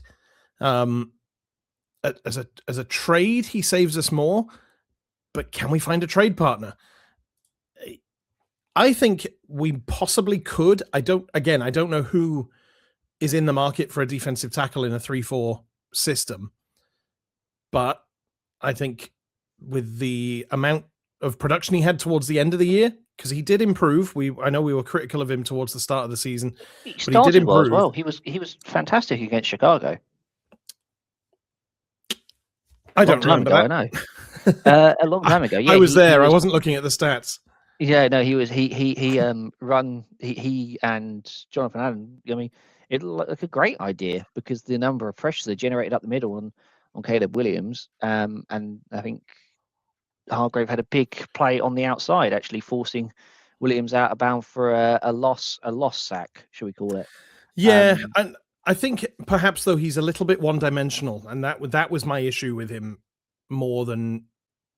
As a trade, he saves us more, but can we find a trade partner? I think we possibly could. I don't know who is in the market for a defensive tackle in a 3-4 system, but I think with the amount of production he had towards the end of the year, because he did improve. I know we were critical of him towards the start of the season, but he did improve. Well, he was fantastic against Chicago. I don't remember that. I know. A long time ago. Yeah, I was there. I wasn't looking at the stats. Yeah, no, he was. He and Jonathan Allen. I mean, it looked like a great idea because the number of pressures they generated up the middle on Caleb Williams. And I think Hargrave had a big play on the outside, actually forcing Williams out of bound for a loss sack, should we call it? Yeah, and I think perhaps though he's a little bit one-dimensional, and that was my issue with him more than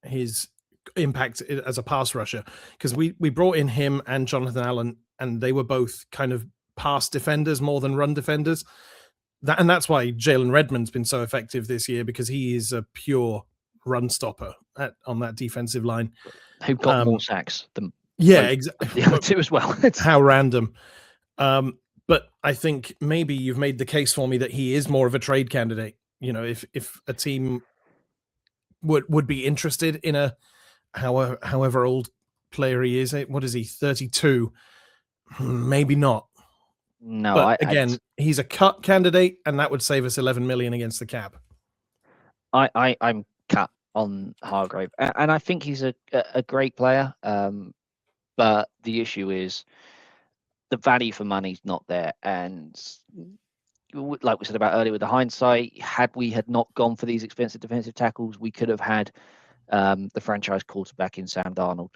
his impact as a pass rusher, because we brought in him and Jonathan Allen, and they were both kind of pass defenders more than run defenders. That's why Jalen Redmond's been so effective this year, because he is a pure run stopper on that defensive line. Who got more sacks than exactly too as well. How random. But I think maybe you've made the case for me that he is more of a trade candidate. If a team would be interested in a however old player he is, what is he, 32? Maybe not. No, but he's a cut candidate, and that would save us 11 million against the cap. I'm cut on Hargrave, and I think he's a great player. But the issue is the value for money's not there, and like we said about earlier with the hindsight, had we not gone for these expensive defensive tackles, we could have had the franchise quarterback in Sam Darnold.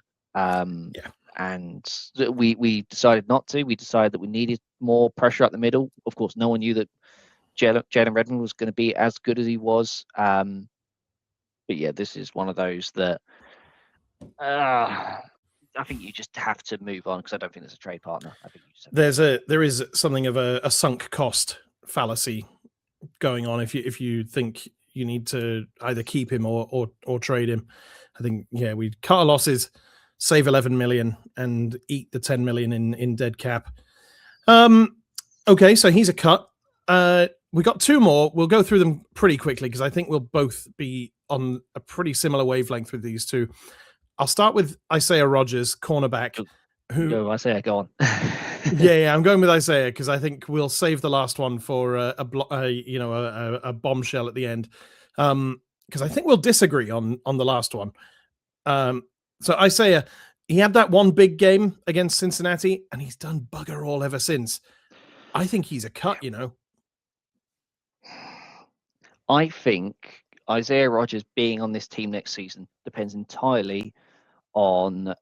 And we decided not to. We decided that we needed more pressure up the middle. Of course, no one knew that Jalen Redmond was going to be as good as he was. But yeah, this is one of those that I think you just have to move on, because I don't think there's a trade partner. I think there is something of a sunk cost fallacy going on if you think you need to either keep him or trade him. I think we cut our losses, save 11 million, and eat the 10 million in dead cap. Okay, so he's a cut. We got 2 more. We'll go through them pretty quickly because I think we'll both be on a pretty similar wavelength with these 2. I'll start with Isaiah Rodgers, cornerback. Who? Go, Isaiah, go on. Yeah, I'm going with Isaiah because I think we'll save the last one for a bombshell at the end. Because I think we'll disagree on the last one. So Isaiah, he had that one big game against Cincinnati, and he's done bugger all ever since. I think he's a cut. I think Isaiah Rodgers being on this team next season depends entirely on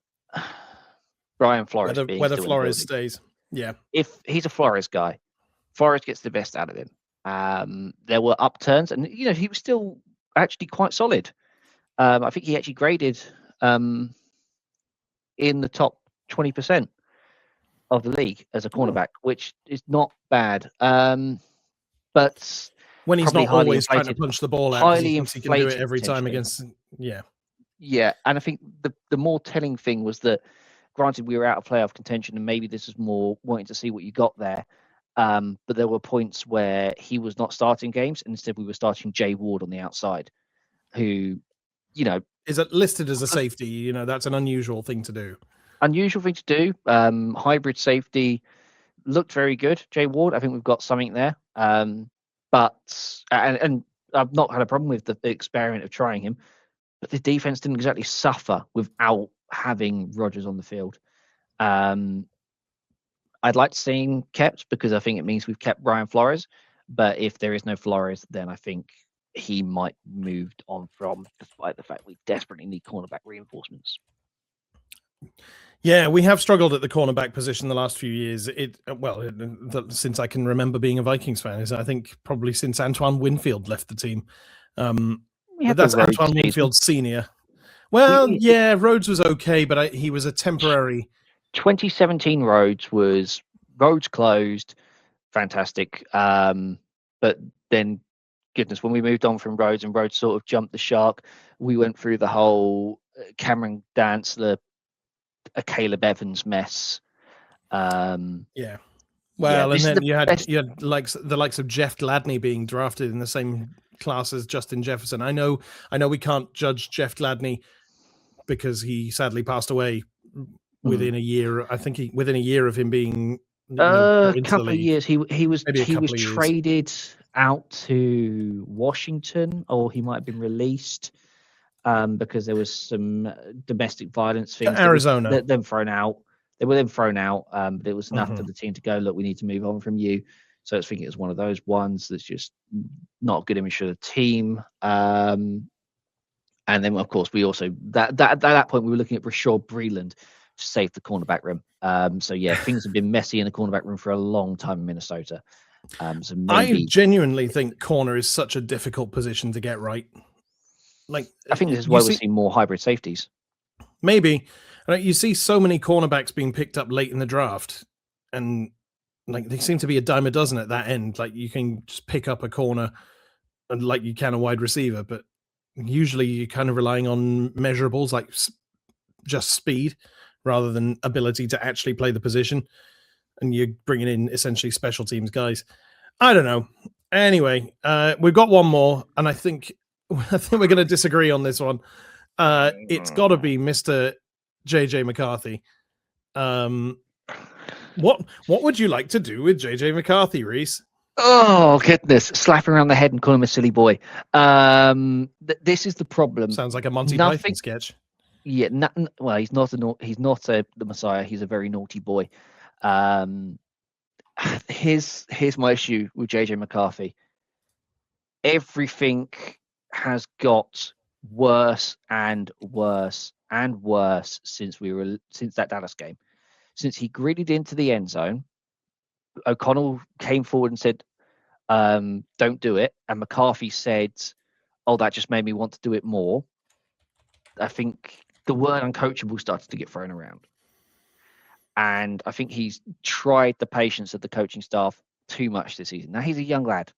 Brian Flores being whether still Flores in the building. stays. Yeah. If he's a Flores guy, Flores gets the best out of him. There were upturns, and he was still actually quite solid. I think he actually graded in the top 20% of the league as a cornerback, which is not bad. But when he's not always trying to punch the ball out, highly he can do it every time against. Yeah, and I think the more telling thing was that, granted, we were out of playoff contention, and maybe this is more wanting to see what you got there. But there were points where he was not starting games, and instead we were starting Jay Ward on the outside, who, is it listed as a safety. That's an unusual thing to do. Hybrid safety looked very good. Jay Ward, I think we've got something there. But I've not had a problem with the experiment of trying him. But the defense didn't exactly suffer without having Rodgers on the field. I'd like to see him kept because I think it means we've kept Brian Flores. But if there is no Flores, then I think he might moved on from, despite the fact we desperately need cornerback reinforcements. Yeah, we have struggled at the cornerback position the last few years. Since I can remember being a Vikings fan, I think probably since Antoine Winfield left the team. But that's Antoine Winfield Senior. Well, yeah, Rhodes was okay, but he was a temporary. 2017 Rhodes closed, fantastic. But then, goodness, when we moved on from Rhodes and Rhodes sort of jumped the shark, we went through the whole Cameron Dance, a Caleb Evans mess. Yeah. Well, and then you had the likes of Jeff Gladney being drafted in the same class as Justin Jefferson. I know we can't judge Jeff Gladney because he sadly passed away within a year. I think within a year of him being a couple of years. He was traded out to Washington, or he might have been released because there was some domestic violence things. Arizona. They were then thrown out, but it was enough for the team to go, look, we need to move on from you. So I think it was one of those ones that's just not a good image for the team. And then, of course, we also at that point we were looking at Rashad Breeland to save the cornerback room. So yeah, things have been messy in the cornerback room for a long time in Minnesota. So maybe... I genuinely think corner is such a difficult position to get right. I think this is why we're seeing more hybrid safeties. Maybe. You see so many cornerbacks being picked up late in the draft, and they seem to be a dime a dozen at that end. You can just pick up a corner and like you can a wide receiver, but usually you're kind of relying on measurables like just speed rather than ability to actually play the position. And you're bringing in essentially special teams guys. I don't know. Anyway, we've got one more, and I think we're going to disagree on this one. It's got to be Mr. JJ McCarthy. What would you like to do with JJ McCarthy, Reece? Oh goodness! Slap him around the head and call him a silly boy. This is the problem. Sounds like a Monty Python sketch. Yeah. Well, he's not the Messiah. He's a very naughty boy. Here's my issue with JJ McCarthy. Everything has got worse and worse and worse since that Dallas game. Since he gritted into the end zone, O'Connell came forward and said, don't do it. And McCarthy said, oh, that just made me want to do it more. I think the word uncoachable started to get thrown around. And I think he's tried the patience of the coaching staff too much this season. Now, he's a young lad,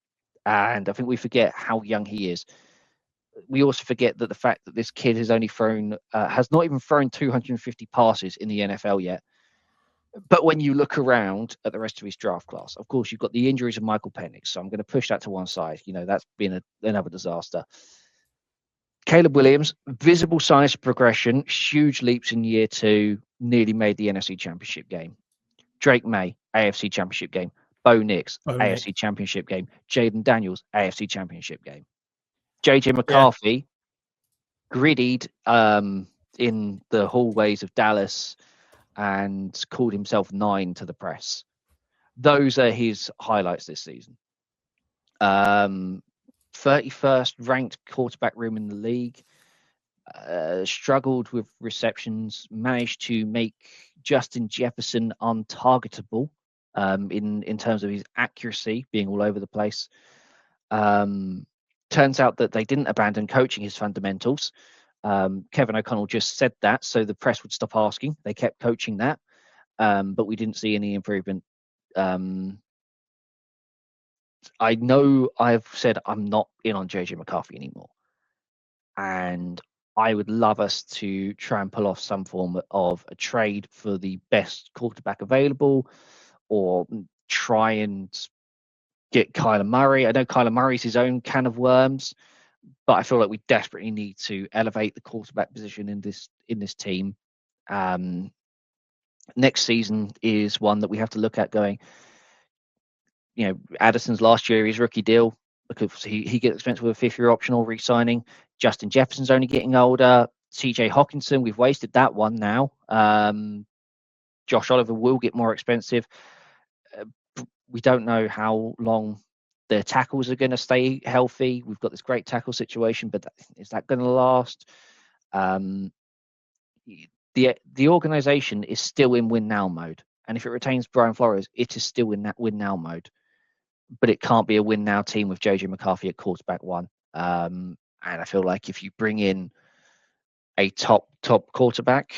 and I think we forget how young he is. We also forget that the fact that this kid has not even thrown 250 passes in the NFL yet. But when you look around at the rest of his draft class, of course, you've got the injuries of Michael Penix. So I'm going to push that to one side. That's been another disaster. Caleb Williams, visible signs of progression, huge leaps in year 2. nearly made the NFC Championship game. Drake May, AFC Championship game. Bo Nix, AFC Championship game. Jaden Daniels, AFC Championship game. JJ McCarthy, grittied in the hallways of Dallas and called himself 9 to the press. Those are his highlights this season. 31st ranked quarterback room in the league. Struggled with receptions, managed to make Justin Jefferson untargetable in terms of his accuracy, being all over the place. Turns out that they didn't abandon coaching his fundamentals. Kevin O'Connell just said that, so the press would stop asking. They kept coaching that, but we didn't see any improvement. I know I've said I'm not in on JJ McCarthy anymore, and I would love us to try and pull off some form of a trade for the best quarterback available, or try and get Kyler Murray. I know Kyler Murray's his own can of worms, but I feel like we desperately need to elevate the quarterback position in this team. Next season is one that we have to look at going, Addison's last year, his rookie deal, because he gets expensive with a 5th-year optional re-signing. Justin Jefferson's only getting older. TJ Hawkinson, we've wasted that one now. Josh Oliver will get more expensive. We don't know how long their tackles are going to stay healthy. We've got this great tackle situation, but is that going to last? The organization is still in win now mode. And if it retains Brian Flores, it is still in that win now mode. But it can't be a win now team with JJ McCarthy at quarterback 1. And I feel like if you bring in a top quarterback,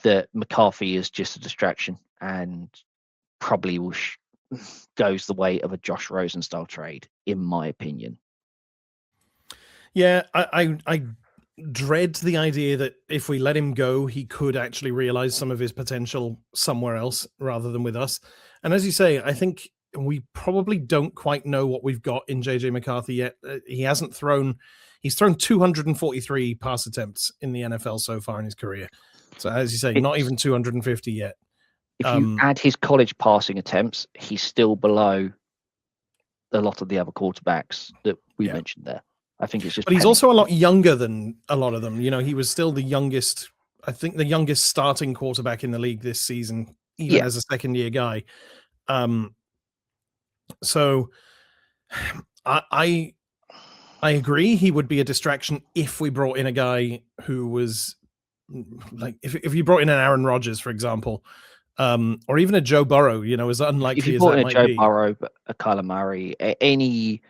that McCarthy is just a distraction and probably goes the way of a Josh Rosen style trade, in my opinion. Yeah, I dread the idea that if we let him go, he could actually realize some of his potential somewhere else rather than with us. And as you say, I think we probably don't quite know what we've got in JJ McCarthy yet. He's thrown 243 pass attempts in the NFL so far in his career. So as you say, not even 250 yet. If you add his college passing attempts, he's still below a lot of the other quarterbacks that we mentioned there. I think it's just. But he's also a lot younger than a lot of them. He was still the youngest. I think the youngest starting quarterback in the league this season, even as a second-year guy. So I agree he would be a distraction if we brought in a guy who was like if you brought in an Aaron Rodgers, for example, or even a Joe Burrow, as unlikely as that might be. If you brought in a Joe Burrow, a Kyler Murray, any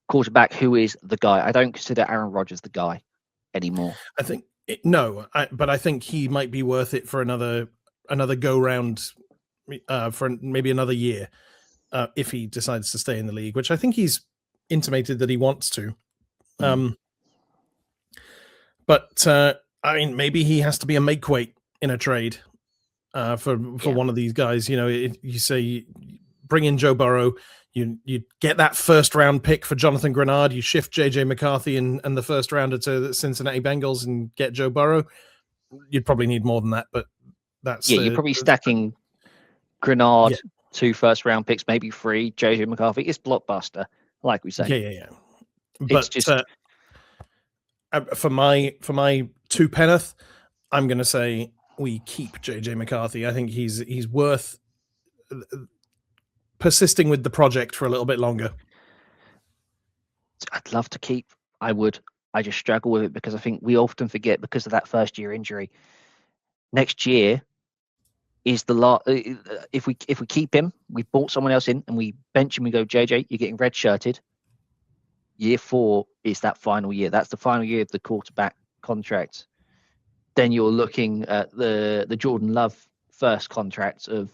quarterback who is the guy, I don't consider Aaron Rodgers the guy anymore. I think but I think he might be worth it for another go round for maybe another year. If he decides to stay in the league, which I think he's intimated that he wants to. But I mean, maybe he has to be a make weight in a trade for one of these guys. If you say bring in Joe Burrow, you get that 1st round pick for Jonathan Grenard, you shift JJ McCarthy and the 1st rounder to the Cincinnati Bengals and get Joe Burrow. You'd probably need more than that, but that's you're probably stacking Grenard. 2 1st-round picks, maybe 3. JJ McCarthy is blockbuster, like we say. Yeah. But it's just for my 2 penneth, I'm going to say we keep JJ McCarthy. I think he's worth persisting with the project for a little bit longer. I'd love to keep. I would. I just struggle with it because I think we often forget because of that 1st-year injury. Next year is the last. If we keep him, we bought someone else in and we bench him. We go, JJ, you're getting red-shirted. Year 4 is that final year. That's the final year of the quarterback contract. Then you're looking at the Jordan Love 1st contract of,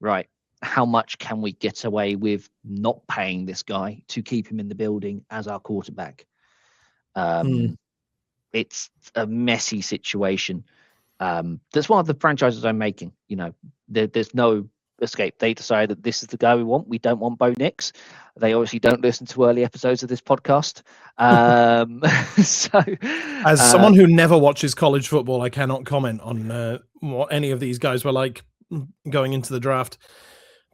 right, how much can we get away with not paying this guy to keep him in the building as our quarterback? It's a messy situation. That's one of the franchises I'm making. There's no escape. They decide that this is the guy we want. We don't want Bo Nix. They obviously don't listen to early episodes of this podcast. As someone who never watches college football, I cannot comment on what any of these guys were like going into the draft.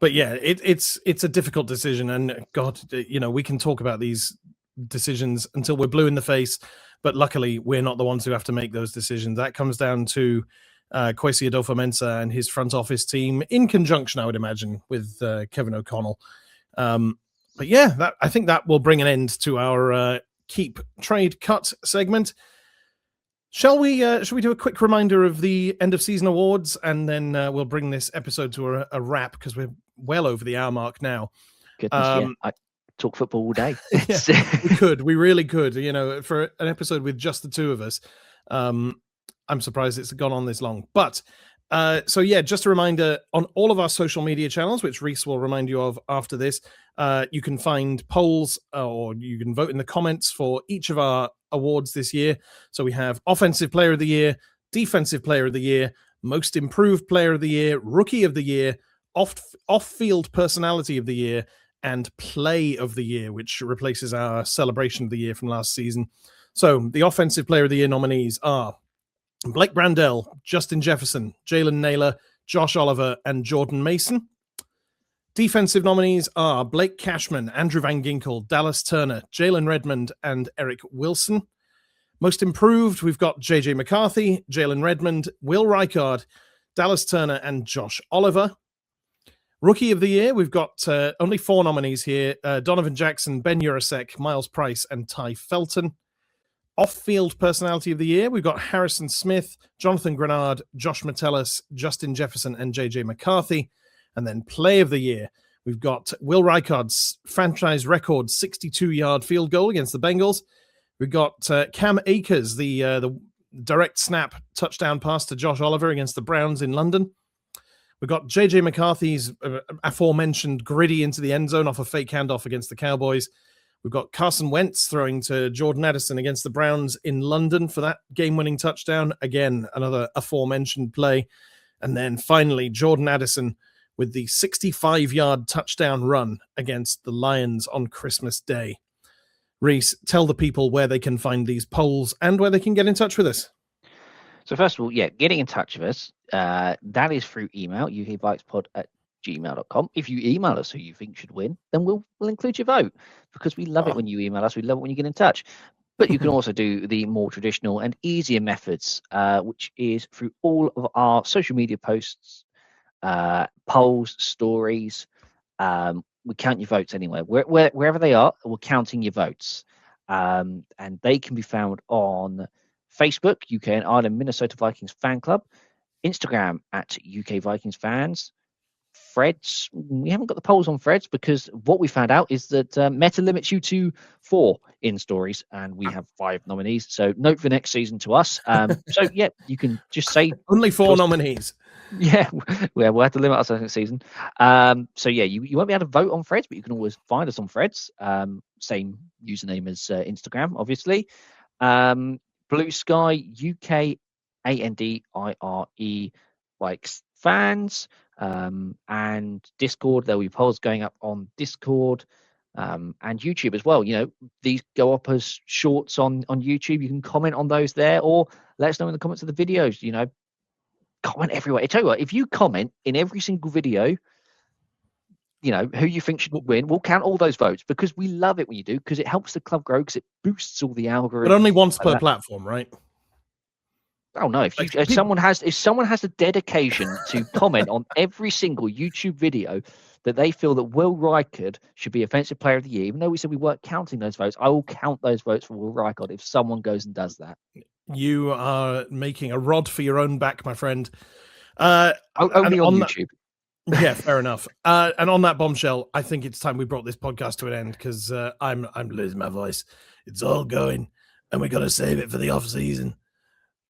But yeah, it's a difficult decision, and God, we can talk about these decisions until we're blue in the face. But luckily, we're not the ones who have to make those decisions. That comes down to Kwesi Adolfo-Mensah and his front office team in conjunction, I would imagine, with Kevin O'Connell. But yeah, I think that will bring an end to our keep, trade, cut segment. Shall we do a quick reminder of the end of season awards, and then we'll bring this episode to a wrap because we're well over the hour mark now. Goodness, I talk football all day. Yeah, we really could. For an episode with just the two of us, I'm surprised it's gone on this long. But just a reminder on all of our social media channels, which Reece will remind you of after this. You can find polls or you can vote in the comments for each of our awards this year. So we have Offensive Player of the Year, Defensive Player of the Year, Most Improved Player of the Year, Rookie of the Year, Off-Field Personality of the Year, and Play of the Year, which replaces our Celebration of the Year from last season. So the Offensive Player of the Year nominees are Blake Brandell, Justin Jefferson, Jalen Naylor, Josh Oliver, and Jordan Mason. Defensive nominees are Blake Cashman, Andrew Van Ginkel, Dallas Turner, Jalen Redmond, and Eric Wilson. Most improved, we've got JJ McCarthy, Jalen Redmond, Will Rijkaard, Dallas Turner, and Josh Oliver. Rookie of the Year, we've got only 4 nominees here. Donovan Jackson, Ben Urasek, Miles Price, and Ty Felton. Off-Field Personality of the Year, we've got Harrison Smith, Jonathan Grenard, Josh Metellus, Justin Jefferson, and JJ McCarthy. And then Play of the Year, we've got Will Rijkaard's franchise record 62-yard field goal against the Bengals. We've got Cam Akers, the direct snap touchdown pass to Josh Oliver against the Browns in London. We've got JJ McCarthy's aforementioned gritty into the end zone off a fake handoff against the Cowboys. We've got Carson Wentz throwing to Jordan Addison against the Browns in London for that game-winning touchdown. Again, another aforementioned play. And then finally, Jordan Addison with the 65-yard touchdown run against the Lions on Christmas Day. Reece, tell the people where they can find these polls and where they can get in touch with us. So first of all, getting in touch with us, that is through email, ukbikespod@gmail.com. If you email us who you think should win, then we'll include your vote because we love it when you email us. We love it when you get in touch. But you can also do the more traditional and easier methods, which is through all of our social media posts, polls, stories. We count your votes anywhere. Wherever they are, we're counting your votes. And they can be found on Facebook, UK and Ireland Minnesota Vikings Fan Club, Instagram at UK Vikings Fans, Threads. We haven't got the polls on Threads because what we found out is that Meta limits you to 4 in stories, and we have 5 nominees. So note for next season to us. You can just say only 4 nominees. Yeah, we'll have to limit ourselves next season. You won't be able to vote on Threads, but you can always find us on Threads. Same username as Instagram, obviously. Blue Sky UK ANDIRE Bikes Fans, and Discord. There'll be polls going up on Discord, and YouTube as well. These go up as shorts on YouTube. You can comment on those there, or let us know in the comments of the videos. Comment everywhere. I tell you what, if you comment in every single video, who you think should win, we'll count all those votes because we love it when you do, because it helps the club grow, because it boosts all the algorithms. But only once per platform, right? Oh no! If someone has the dedication to comment on every single YouTube video that they feel that Will Rijkaard should be Offensive Player of the Year, even though we said we weren't counting those votes, I will count those votes for Will Rijkaard if someone goes and does that. You are making a rod for your own back, my friend. Only on YouTube. Yeah, fair enough. And on that bombshell, I think it's time we brought this podcast to an end because I'm losing my voice. It's all going, and we got to save it for the off season.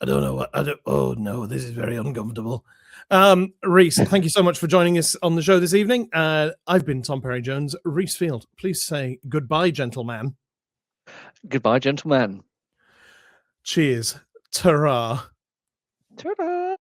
I don't know what. Oh no, this is very uncomfortable. Reece, thank you so much for joining us on the show this evening. I've been Tom Perry Jones. Reece Field, please say goodbye, gentleman. Goodbye, gentleman. Cheers. Ta-ra. Ta-ra.